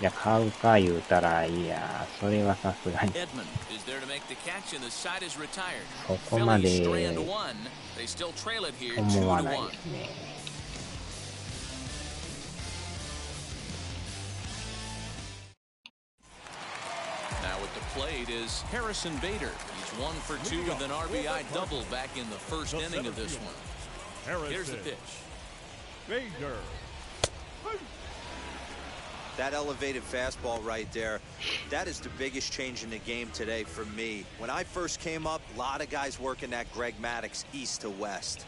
いや、買うか言うたら、いや、それはさすがに。 Edmund is there to make the catch, and the side is retired. そこま Phillies で strand one. They still trail it here, 思わない 2-1. ですね。Now at the plate is Harrison Bader. He's 1 for 2 with an RBI double back in the first inning of this one. Here's the pitch. Bader. That elevated fastball right there, that is the biggest change in the game today for me. When I first came up, a lot of guys working that Greg Maddux east to west.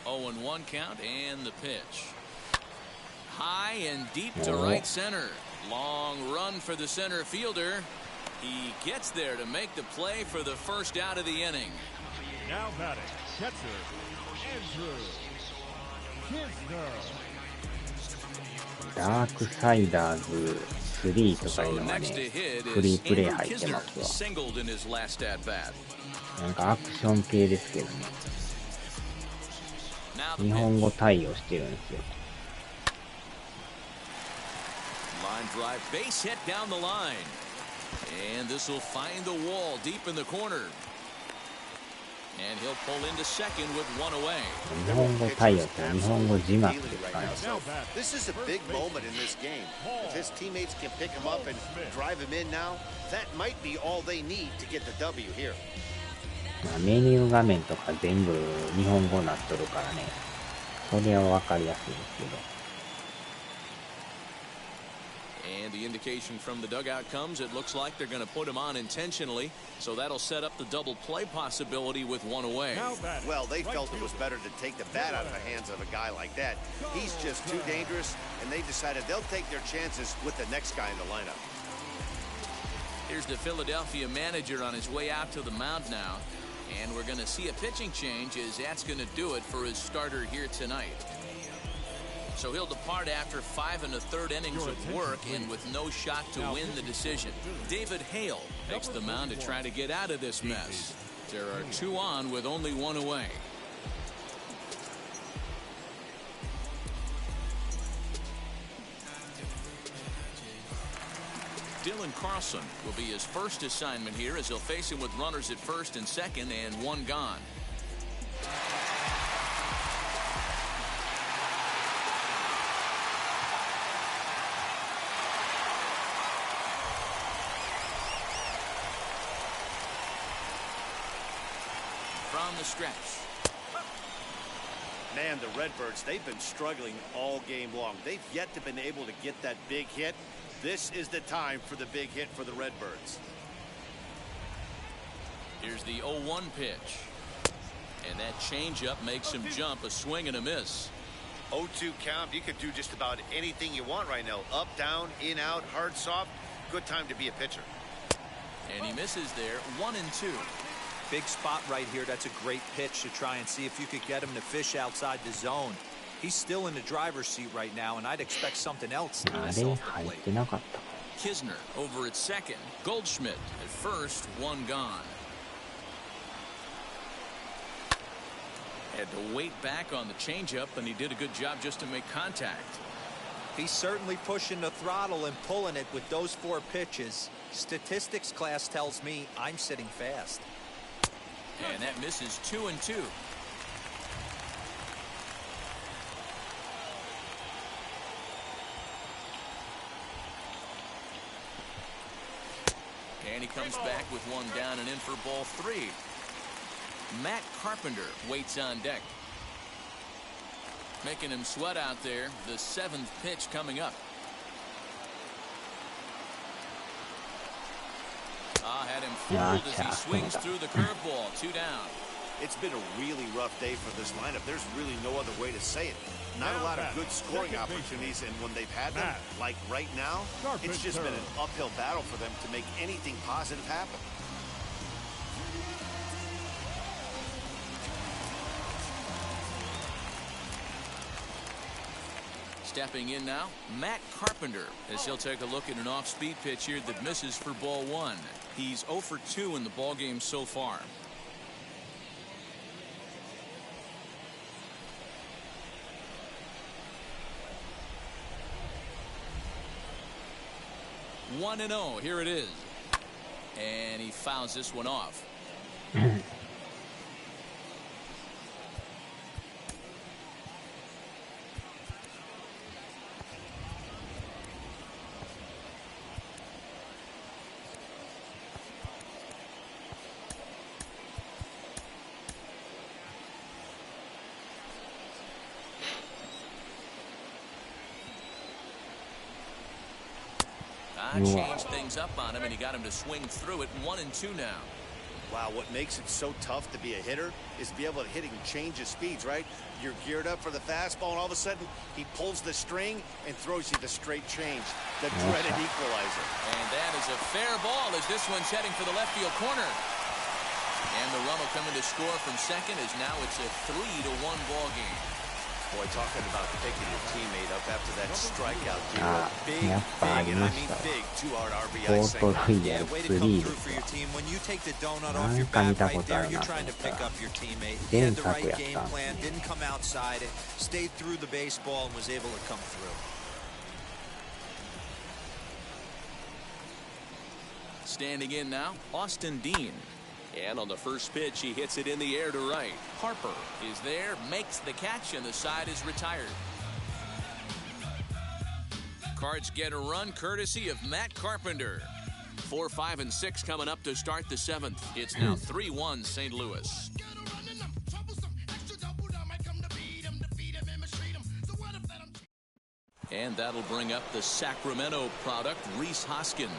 0-1 count and the pitch. High and deep to right center. Long run for the center fielder. He gets there to make the play for the first out of the inning. Now batting, catcher, Andrew Kisner. ダークサイダーズ3とかいう So のが next ね、 to hit フリ is ープレイ Andrew 入って Kisner. ますわ。 Singled in his last at bat. なんかアクション系ですけどね。 Now the 日本 pitch. 語対応してるんですよ。 Line drive, base hit down the line. And this will find the wall deep in the corner. And he'll pull into second with one away. 日本語対応って日本語字幕ですかね。 This is a big moment in this game. If his teammates can pick him up and drive him in now, that might be all they need to get the W here. まあ、メニュー画面とか全部日本語になっとるからね。それはわかりやすいですけど。 And the indication from the dugout comes, it looks like they're going to put him on intentionally. So that'll set up the double play possibility with one away. Well, they felt it was better to take the bat out of the hands of a guy like that. He's just too dangerous, and they decided they'll take their chances with the next guy in the lineup. Here's the Philadelphia manager on his way out to the mound now. And we're going to see a pitching change as that's going to do it for his starter here tonight. So he'll depart after 5 1/3 innings of work and with no shot to win the decision. David Hale takes the mound to try to get out of this mess. There are 2 on with only 1 away. Dylan Carlson will be his first assignment here as he'll face him with runners at first and second and 1 gone. From the stretch. Man, the Redbirds, they've been struggling all game long. They've yet to been able to get that big hit. This is the time for the big hit for the Redbirds. Here's the 0-1 pitch. And that changeup makes him jump, a swing and a miss. 0-2 count. You could do just about anything you want right now. Up, down, in, out, hard, soft. Good time to be a pitcher. And he misses there, 1-2. Big spot right here. That's a great pitch to try and see if you could get him to fish outside the zone. He's still in the driver's seat right now, and I'd expect something else to miss off the plate. Kisner over at second. Goldschmidt at first, 1 gone. Had to wait back on the changeup, and he did a good job just to make contact. He's certainly pushing the throttle and pulling it with those 4 pitches. Statistics class tells me I'm sitting fast. And that misses 2-2. And he comes back with 1 down and in for ball 3. Matt Carpenter waits on deck. Making him sweat out there. The 7th pitch coming up. Had him fooled as he swings through the curveball. 2 down. It's been a really rough day for this lineup. There's really no other way to say it. Not a lot of good scoring opportunities, and when they've had them, like right now, it's just been an uphill battle for them to make anything positive happen. Stepping in now, Matt Carpenter, as he'll take a look at an off-speed pitch here that misses for ball 1. He's 0 for 2 in the ballgame so far. One and 0. Here it is. And he fouls this one off. Changed things up on him, and he got him to swing through it. 1-2 now. Wow, what makes it so tough to be a hitter is to be able to hit and change his speeds, right? You're geared up for the fastball, and all of a sudden, he pulls the string and throws you the straight change, the dreaded equalizer. And that is a fair ball as this one's heading for the left field corner. And the run will come in to score from second as now it's a 3-1 ball game. Boy, talking about picking your teammate up after that strikeout. Big, and I mean big 2-out RBI single. Yeah, way to come through for your team. When you take the donut off your bat right there, you're trying to pick up your teammate. He had the right game plan, didn't come outside it, stayed through the baseball, and was able to come through. Standing in now, Austin Dean. And on the first pitch, he hits it in the air to right. Harper is there, makes the catch, and the side is retired. Cards get a run courtesy of Matt Carpenter. 4, 5, and 6 coming up to start the 7th. It's now 3-1 St. Louis. And that'll bring up the Sacramento product, Rhys Hoskins.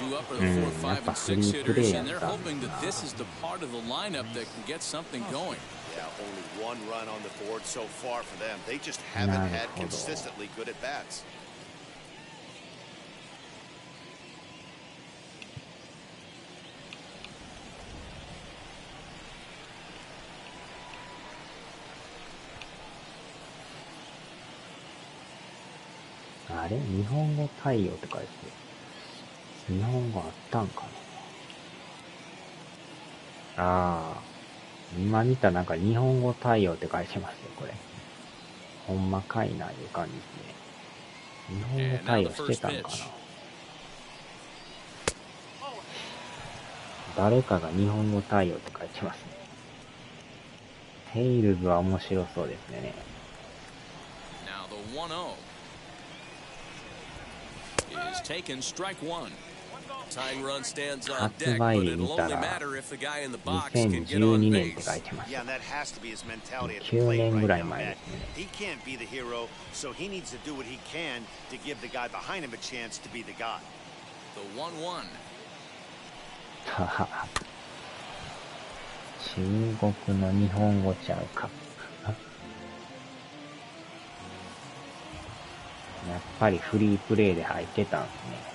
Due up are the 4, 5, and 6 hitters, and they're hoping that this is the part of the lineup that can get something going. Yeah, only 1 run on the board so far for them. They just haven't had consistently good at bats.あれ日本語対応って書いてる。日本語あったんかな。ああ、今見たなんか日本語対応って書いてますよ、これ。ほんまかいな、いう感じですね。日本語対応してたのかな。誰かが日本語対応って書いてますね。テイルズは面白そうですね。発売日見たら2012年って書いてました。9年ぐらい前ですね。ははは。中国の日本語ちゃうか。やっぱりフリープレイで入ってたんですね。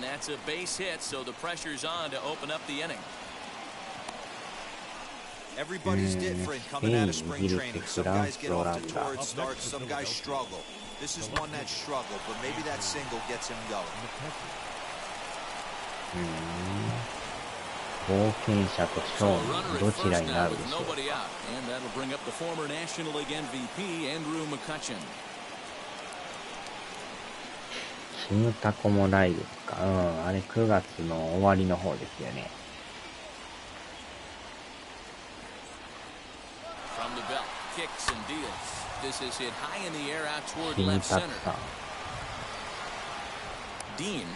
That's a base hit, so the pressure's on to open up the inning. Everybody's different coming out of spring training. Some guys get off to torrid starts, some guys struggle. This is one that struggled, but maybe that single gets him going. 冒険者と勝利、どちらになるでしょう。And that'll bring up the former National League MVP, Andrew McCutchen. キムタコもないですか。あれ9月の終わりの方ですよね。キムタクさん。Dean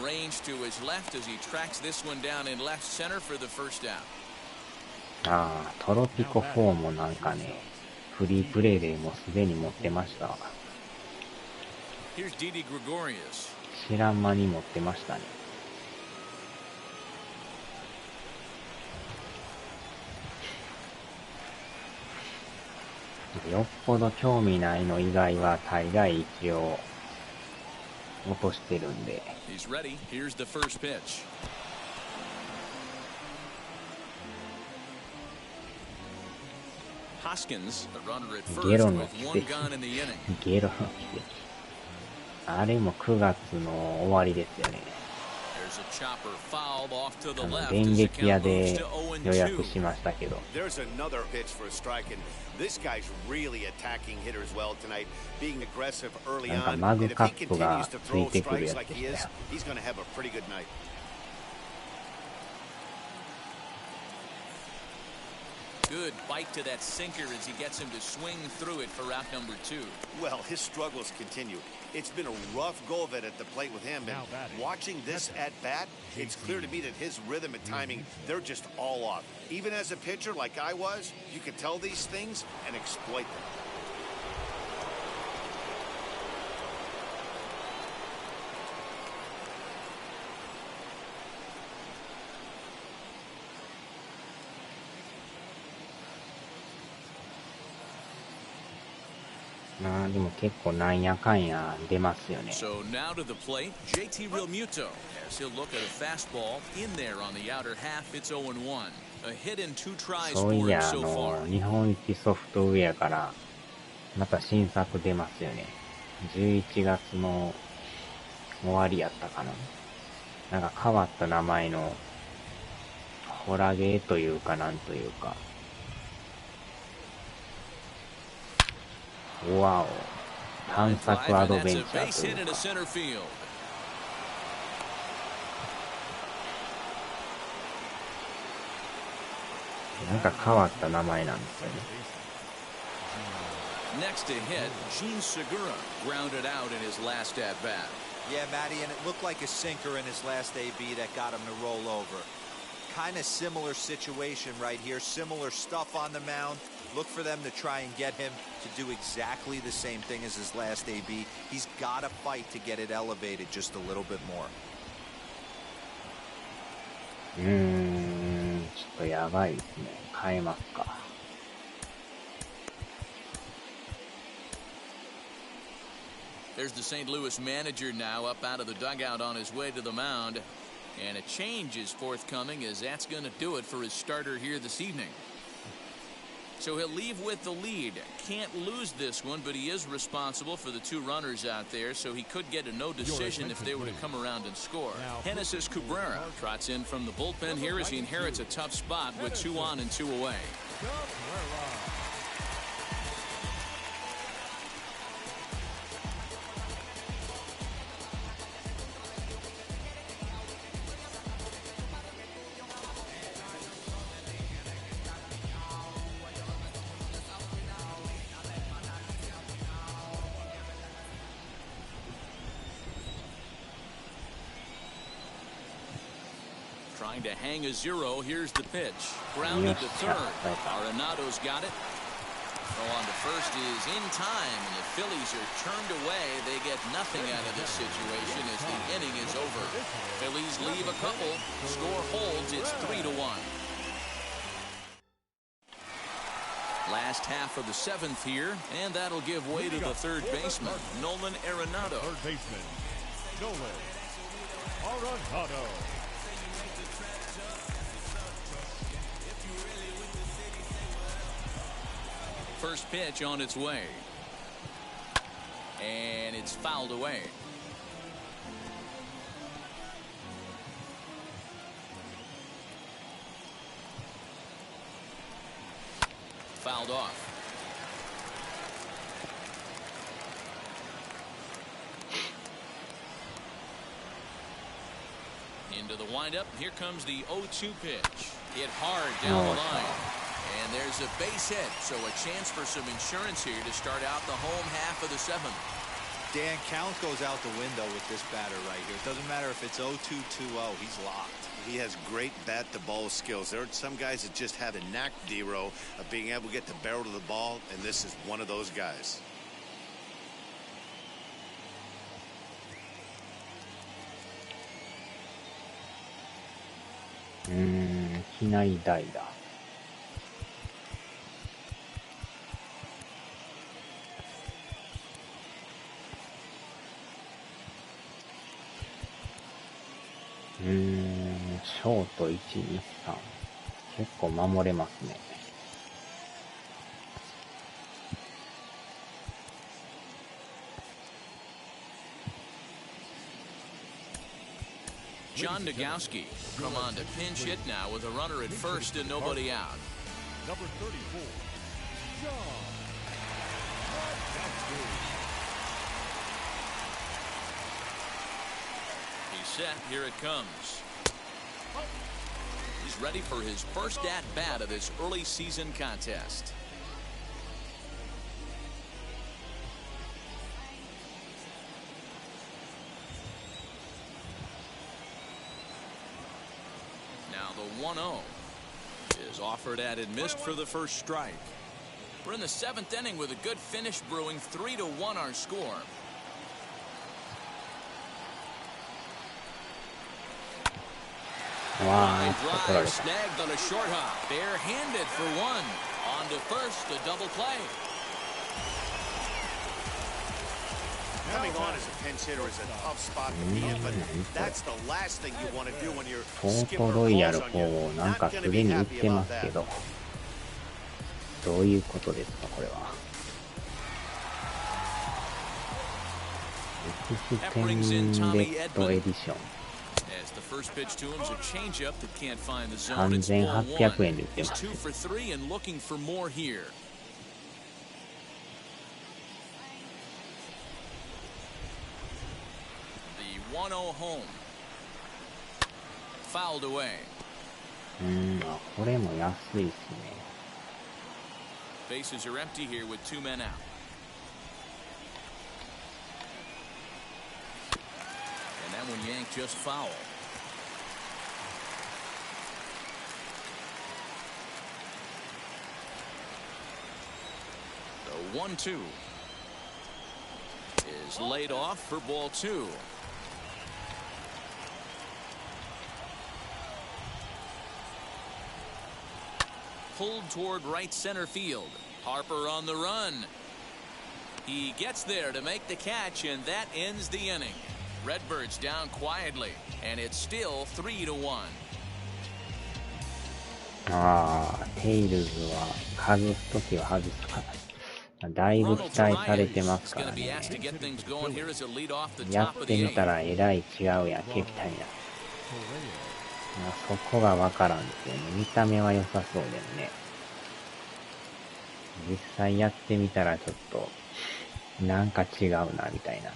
arranged to his left as he tracks this one down in left center for the first out. ああ、トロピコ4もなんかね、フリープレイでもうすでに持ってました。知らん間に持ってましたね。よっぽど興味ないの以外は大概一応落としてるんで。ゲロの奇跡。ゲロの奇跡。あれも9月の終わりですよね。電撃屋で予約しましたけど。なんかマグカップがついてくるやつでしたよ。Good bite to that sinker as he gets him to swing through it for route number 2. Well, his struggles continue. It's been a rough go of it at the plate with him, and watching this at bat, it's clear to me that his rhythm and timing, they're just all off. Even as a pitcher like I was, you could tell these things and exploit them. Ah, でも結構なんやかんや出ますよね。So now to the plate, JT Realmuto as he'll look at a fastball in there on the outer half. It's 0-1. A hit in 2 tries for him so far. 日本一ソフトウェアからまた新作出ますよね。11月の終わりやったかな。なんか変わった名前のホラゲーというかなんというか。わお、探索アドベンチャーというか。なんか変わった名前なんですよね。Next to hit, Gene Segura grounded out in his last at bat. Yeah, Matty, and it looked like a sinker in his last AB that got him to roll over. Kind of similar situation right here, similar stuff on the mound. Look for them to try and get him to do exactly the same thing as his last AB. He's got to fight to get it elevated just a little bit more. ちょっとやばいですね。変えますか。There's the St. Louis manager now up out of the dugout on his way to the mound. And a change is forthcoming, as that's going to do it for his starter here this evening. So he'll leave with the lead. Can't lose this one, but he is responsible for the 2 runners out there, so he could get a no decision if they were to come around and score. Genesis Cabrera trots in from the bullpen here as he inherits a tough spot with 2 on and 2 away. Trying to hang a 0. Here's the pitch. Grounded to third. Arenado's got it. Throw on to first is in time, and the Phillies are turned away. They get nothing out of this situation as the inning is over. Phillies leave a couple. Score holds. It's 3-1. Last half of the 7th here, and that'll give way to the third baseman, Nolan Arenado. Third baseman, Nolan Arenado. First pitch on its way. And it's fouled away. Fouled off. Into the windup. Here comes the 0-2 pitch. Hit hard down the line. And there's a base hit, so a chance for some insurance here to start out the home half of the 7th. Dan, count goes out the window with this batter right here. It doesn't matter if it's 0-2, 2-0. He's locked. He has great bat-to-ball skills. There are some guys that just have a knack, D-Row, of being able to get the barrel to the ball, and this is one of those guys.いきなり代打。ショート1、2、3。結構守れますね。John Nagowski come on to pinch hit now with a runner at first and nobody out. Number 34, John Nagowski. He's set. Here it comes. He's ready for his first at-bat of this early season contest. Now the 1-0 is offered at and missed for the first strike. We're in the 7th inning with a good finish brewing. 3-1 our score. Wow, drive snagged on a short hop. Bare-handed for one. On to first, a double play. Coming on as a pinch hitter is a tough spot to be in, but that's the last thing you want to do when you're ポートロイヤル4をなんかすでに売ってますけど、どういうことですかこれは。エクステンデッドエディション。3800円で売ってます。2 for 3 and looking for more here. The 1-0 home. Fouled away. これも安いですね。Bases are empty here with 2 men out. And that one yanked just foul. The 1-2 is laid off for ball 2. Pulled toward right center field. Harper on the run. He gets there to make the catch, and that ends the inning. Redbirds down quietly, and it's still 3-1. ああ、テイルズは外すときは外すか。だいぶ期待されてますからね。やってみたらえらい違うやんけみたいな。そこがわからんですよね。見た目は良さそうでもね。実際やってみたらちょっとなんか違うなみたいな。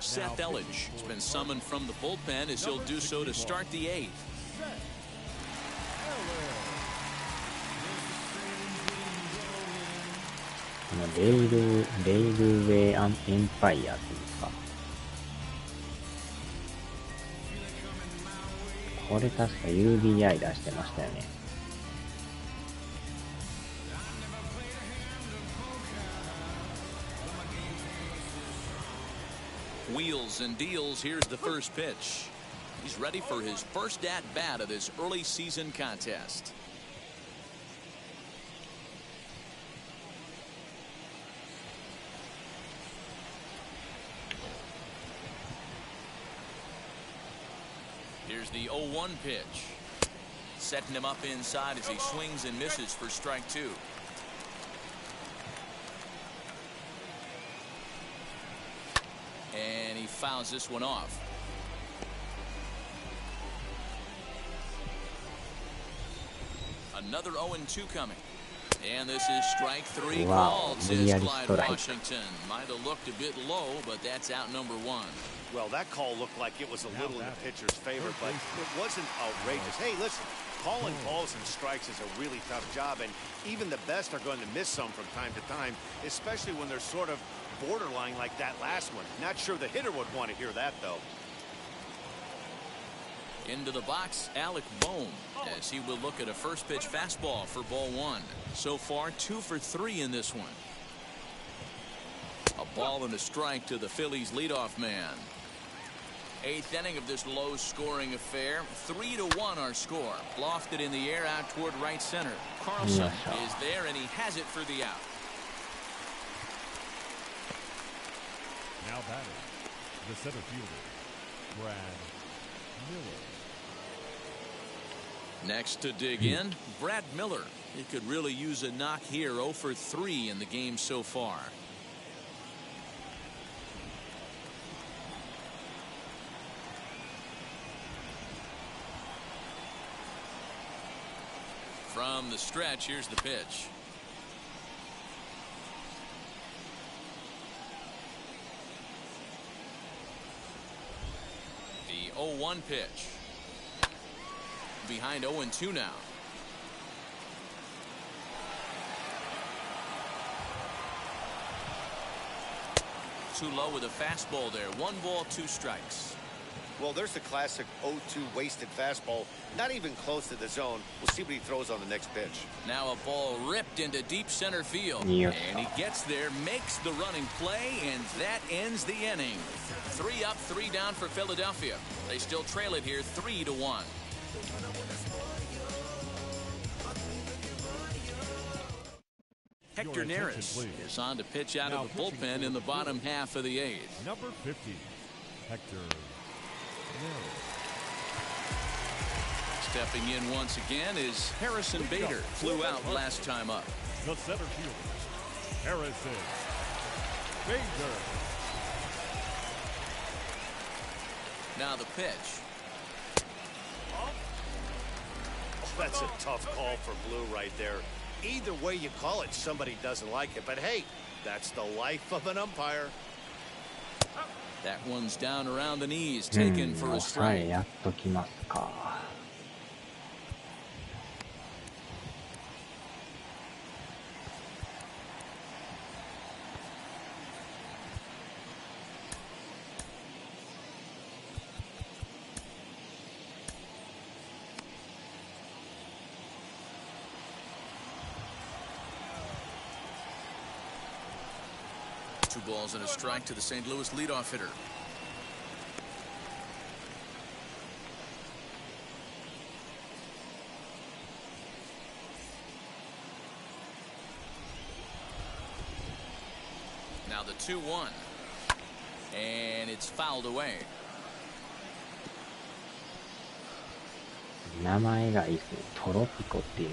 Seth Elledge has been summoned from the bullpen as he'll do so to start the 8th. レイルウェイエンパイアっていうんですか。これ確か UBI 出してましたよね。Wheels and deals. Here's the first pitch. He's ready for his first at bat of this early season contest. Here's the 0-1 pitch. Setting him up inside as he swings and misses for strike 2. And he fouls this one off. Another 0-2 coming. And this is strike 3 called, says Clyde Washington. Might have looked a bit low, but that's out number 1. Well, that call looked like it was a little in the pitcher's favor, but it wasn't outrageous. Hey, listen, calling balls and strikes is a really tough job, and even the best are going to miss some from time to time, especially when they're sort of borderline like that last one. Not sure the hitter would want to hear that, though. Into the box, Alec Bohm, as he will look at a first pitch fastball for ball 1. So far, 2 for 3 in this one. A ball and a strike to the Phillies leadoff man. 8th inning of this low-scoring affair. 3-1 our score. Lofted in the air out toward right center. Carlson is there, and he has it for the out. Now batting, the center fielder, Brad Miller. Next to dig in, Brad Miller. He could really use a knock here. 0 for 3 in the game so far. From the stretch, here's the pitch. The 0-1 pitch. Behind 0-2 now. Too low with a fastball there. 1 ball, 2 strikes. Well, there's the classic 0-2 wasted fastball. Not even close to the zone. We'll see what he throws on the next pitch. Now a ball ripped into deep center field. Yeah. And he gets there, makes the running play, and that ends the inning. 3 up, 3 down for Philadelphia. They still trail it here 3-1. Hector Neris is on to pitch out of the bullpen in the bottom half of the 8th. Number 50, Hector Neris. Stepping in once again is Harrison Bader. Flew out last time up. The center fielder, Harrison Bader. Now the pitch. That's a tough call for Blue right there. Either way you call it, somebody doesn't like it. But hey, that's the life of an umpire. That one's down around the knees, taken for a strike. やっときますか。Two balls and a strike to the St. Louis leadoff hitter. Now the 2-1. And it's fouled away. 名前がいいですね。トロピコっていう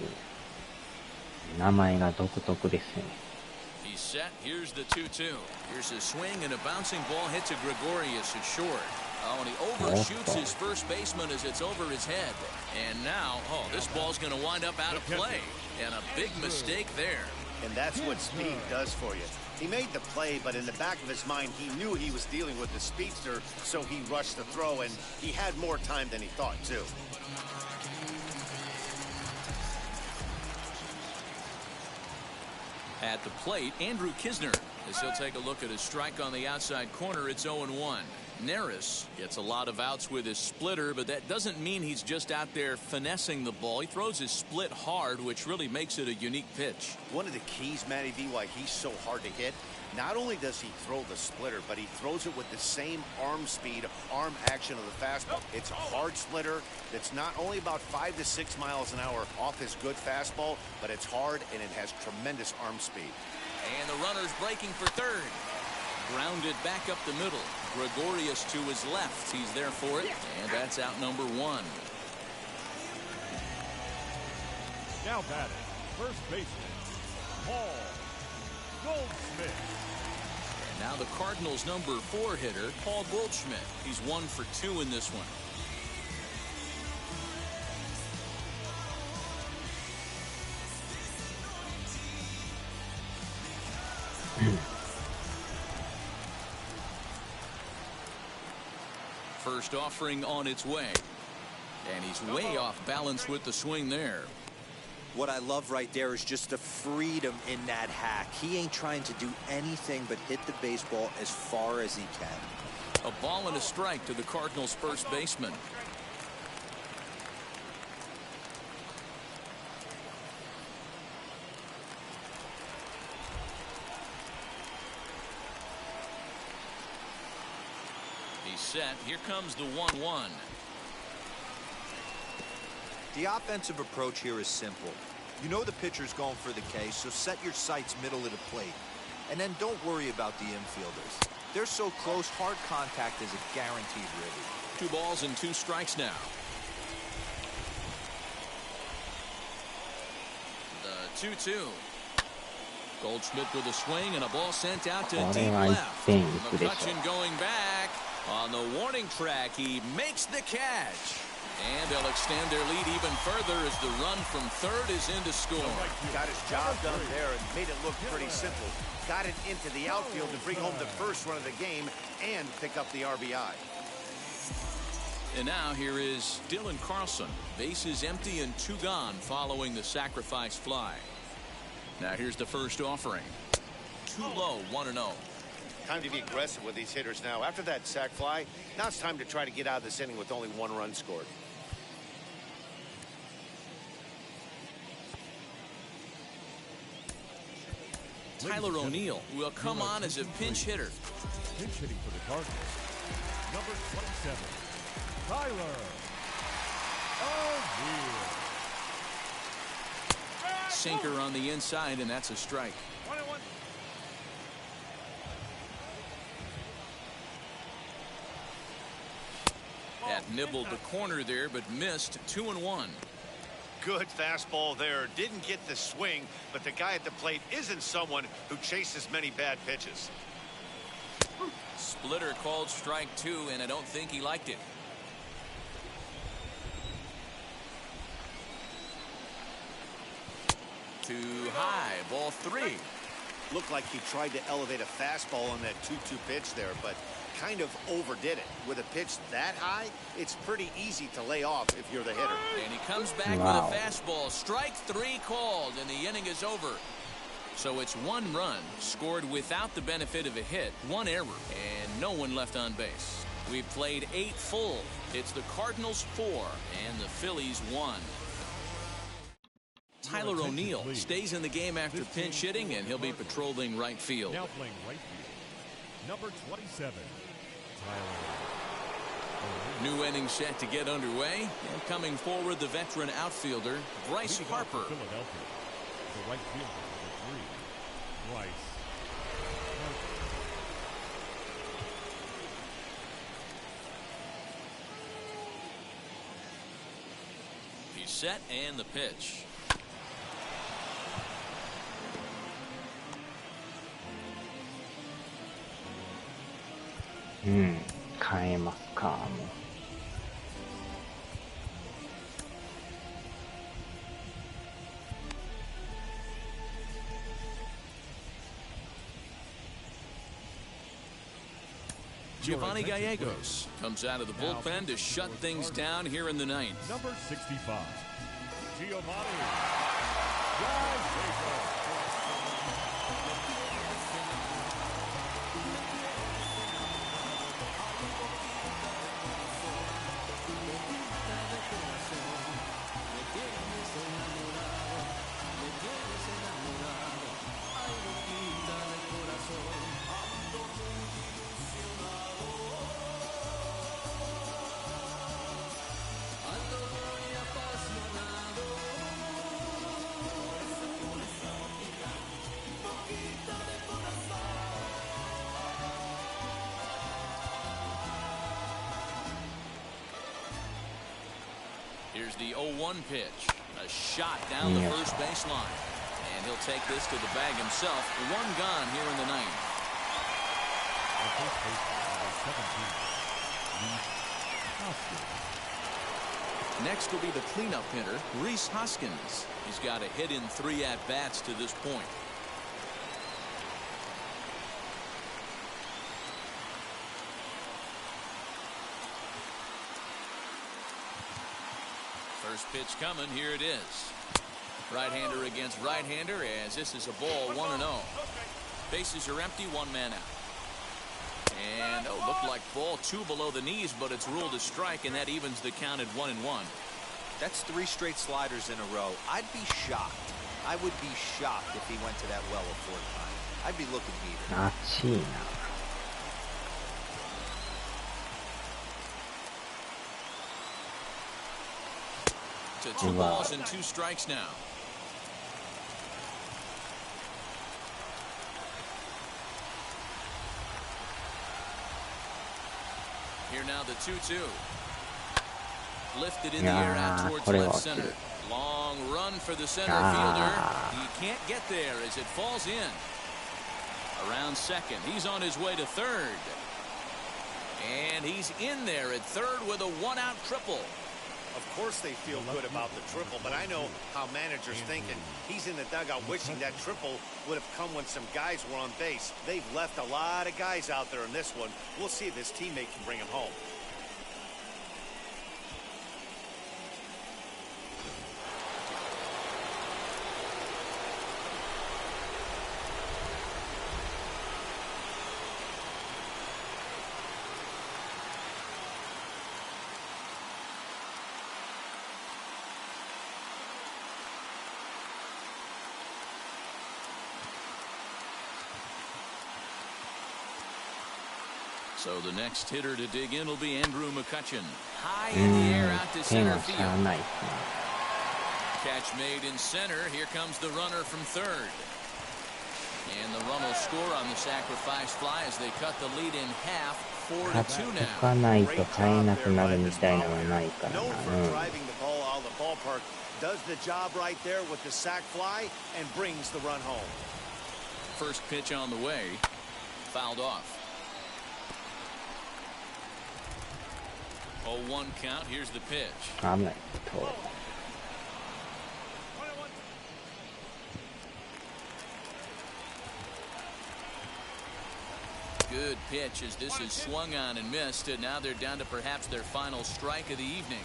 名前が独特ですね。He's set. Here's the 2-2. Here's a swing and a bouncing ball hit to Gregorius is short. Oh, and he overshoots his first baseman as it's over his head. And now, this ball's going to wind up out of play. And a big mistake there. And that's what speed does for you. He made the play, but in the back of his mind, he knew he was dealing with the speedster, so he rushed the throw, and he had more time than he thought, too. At the plate, Andrew Kisner, as he'll take a look at his strike on the outside corner. It's 0-1. Neris gets a lot of outs with his splitter, but that doesn't mean he's just out there finessing the ball. He throws his split hard, which really makes it a unique pitch. One of the keys, Matty V, why he's so hard to hit, not only does he throw the splitter, but he throws it with the same arm speed, arm action of the fastball. It's a hard splitter that's not only about 5 to 6 miles an hour off his good fastball, but it's hard and it has tremendous arm speed. And the runner's breaking for third. Grounded back up the middle. Gregorius to his left. He's there for it. And that's out number 1. Now batting, first baseman, Paul Goldschmidt. And now the Cardinals' number 4 hitter, Paul Goldschmidt. He's 1 for 2 in this one. First offering on its way. And he's way off balance with the swing there. What I love right there is just the freedom in that hack. He ain't trying to do anything but hit the baseball as far as he can. A ball and a strike to the Cardinals' first baseman. Set. Here comes the 1-1. The offensive approach here is simple. You know the pitcher's going for the K, so set your sights middle of the plate. And then don't worry about the infielders. They're so close, hard contact is a guaranteed ribby. 2 balls and 2 strikes now. The 2-2. Goldschmidt with a swing and a ball sent out to deep left. McCutchen going back. On the warning track, he makes the catch. And they'll extend their lead even further as the run from third is in to score. Got his job done there and made it look pretty simple. Got it into the outfield to bring home the first run of the game and pick up the RBI. And now here is Dylan Carlson. Bases empty and 2 gone following the sacrifice fly. Now here's the first offering. Too low, 1-0. Time to be aggressive with these hitters now. After that sac fly, now it's time to try to get out of this inning with only 1 run scored. Tyler O'Neill will come on as a pinch hitter. Pinch hitting for the Cardinals, number 27, Tyler O'Neill. Sinker on the inside, and that's a strike. That nibbled the corner there, but missed. 2-1. Good fastball there. Didn't get the swing, but the guy at the plate isn't someone who chases many bad pitches. Splitter called strike 2, and I don't think he liked it. Too high. Ball 3. Looked like he tried to elevate a fastball on that 2-2 pitch there, but kind of overdid it. With a pitch that high, it's pretty easy to lay off if you're the hitter. And he comes back with a fastball. Strike 3 called, and the inning is over. So it's 1 run scored without the benefit of a hit, 1 error, and no one left on base. We've played 8 full. It's the Cardinals 4 and the Phillies 1. Tyler O'Neill stays in the game after pinch hitting, and he'll be patrolling right field. Now playing right field, number 27, Tyler New inning set to get underway, and coming forward, the veteran outfielder, Bryce Harper. Philadelphia, the right fielder, number 3, Bryce Harper. Set and the pitch. うん、変えますか、もう。Giovanni Gallegos comes out of the bullpen to shut things down here in the ninth. Number 65, Giovanni Gallegos. Here's the 0-1 pitch. A shot down the first baseline. And he'll take this to the bag himself. One gone here in the ninth. The first baseman, number 17, Next will be the cleanup hitter, Rhys Hoskins. He's got a hit in 3 at-bats to this point. First pitch coming. Here it is. Right-hander against right-hander, as this is a ball 1-0. Bases are empty, 1 man out. And looked like ball 2 below the knees, but it's ruled a strike, and that evens the count at 1-1. That's 3 straight sliders in a row. I'd be shocked. I would be shocked if he went to that well a 4th time. I'd be looking heated. 熱いな。To 2 balls and 2 strikes now. Here now the 2-2. Lifted in the air out towards left center. Long run for the center fielder. He can't get there as it falls in. Around second. He's on his way to third. And he's in there at third with a 1-out triple. Of course they feel good about the triple, but I know how managers thinking. He's in the dugout wishing that triple would have come when some guys were on base. They've left a lot of guys out there in this one. We'll see if his teammate can bring him home. So the next hitter to dig in will be Andrew McCutchen. High in the air out to center field. Catch made in center. Here comes the runner from third. And the run will score on the sacrifice fly as they cut the lead in half. 4-2 now. Driving the ball out of the ballpark. Does the job right there with the sac fly and brings the run home. First pitch on the way. Fouled off. 0-1 count. Here's the pitch. Good pitch as this is swung on and missed, and now they're down to perhaps their final strike of the evening.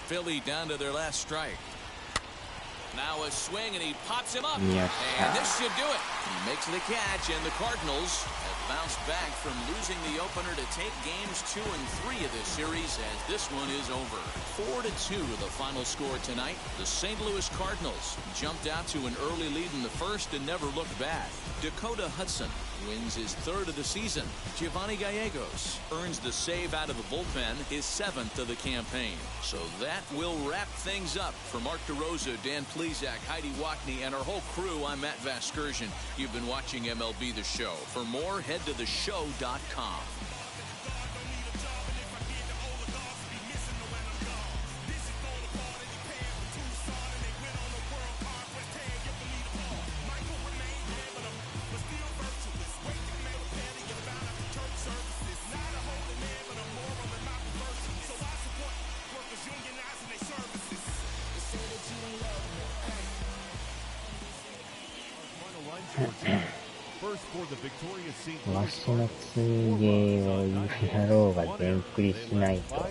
Philly down to their last strike. Now a swing, and he pops him up. And this should do it. He makes the catch, and the Cardinals have bounced back from losing the opener to take games 2 and 3 of this series, as this one is over. 4-2 the final score tonight. The St. Louis Cardinals jumped out to an early lead in the first and never looked back. Dakota Hudson wins his 3rd of the season. Giovanni Gallegos earns the save out of the bullpen, his 7th of the campaign. So that will wrap things up. For Mark DeRosa, Dan Plesac, Heidi Wackney, and our whole crew, I'm Matt Vasgersian. You've been watching MLB The Show. For more, head to theshow.com. わしの追芸をやろうが全クリしないと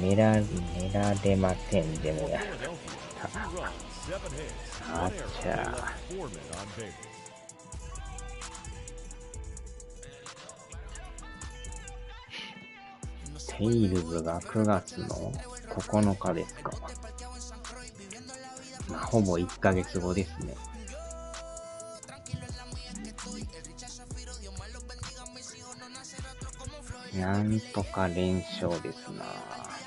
寝られませんでもやった。あっちゃテイルズが9月の9日ですか。まあ、ほぼ1ヶ月後ですね。なんとか連勝ですな。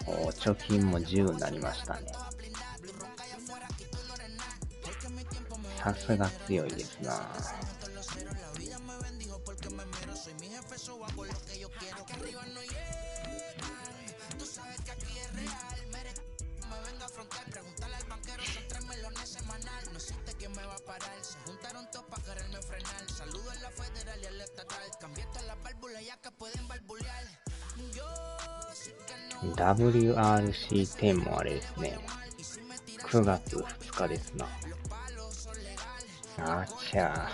貯金も10になりましたね。さすが強いですな。WRC10 もあれですね。9月2日ですな。あちゃ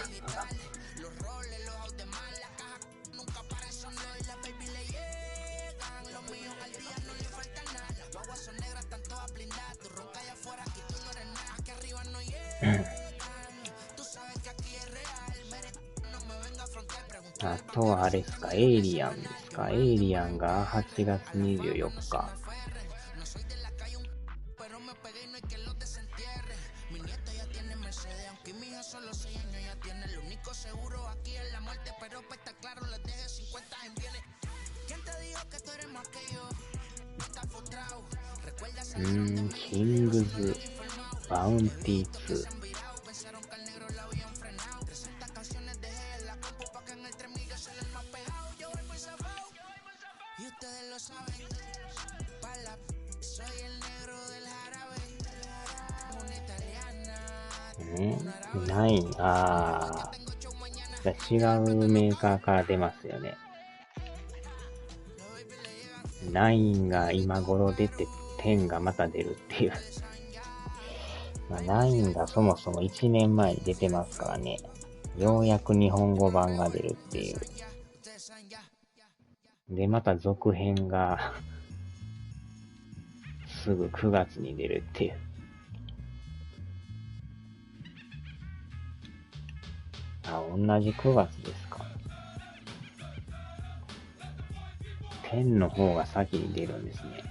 あとはあれですか、エイリアンですか。エイリアンが8月24日。キングズバウンティー2。9、違うメーカーから出ますよね。9が今頃出て、10がまた出るっていう。まあ、9がそもそも1年前に出てますからね。ようやく日本語版が出るっていう。で、また続編がすぐ9月に出るっていう。同じ9月ですか。10の方が先に出るんですね。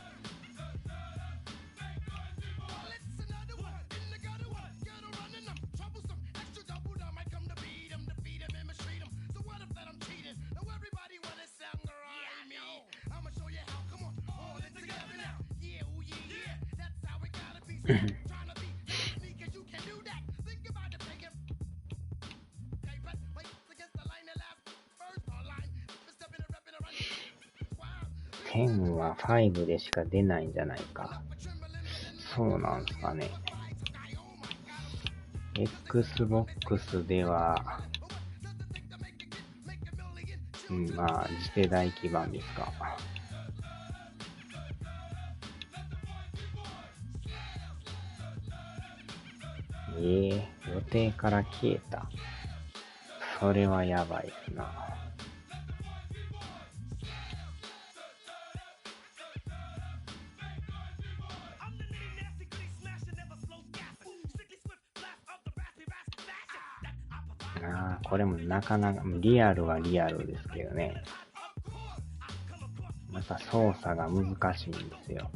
10は5でしか出ないんじゃないか。そうなんですかね。Xbox では、まあ、次世代基盤ですか。予定から消えた。それはやばいですな。これもなかなか、リアルはリアルですけどね。また操作が難しいんですよ。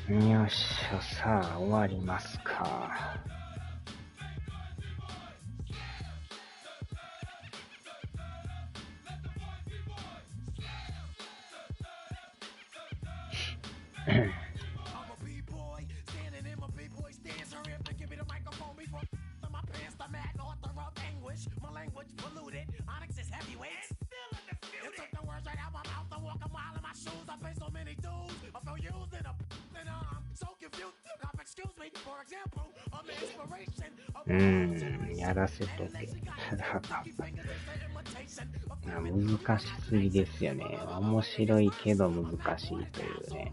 よっしゃ、さあ終わりますか。My language polluted. Onyx is heavyweight. やらせとけ。難しすぎですよね。面白いけど難しいというね。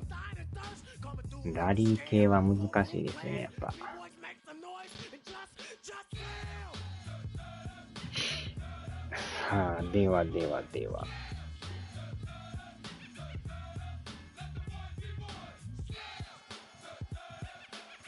ラリー系は難しいですよね、やっぱ。さあ、では。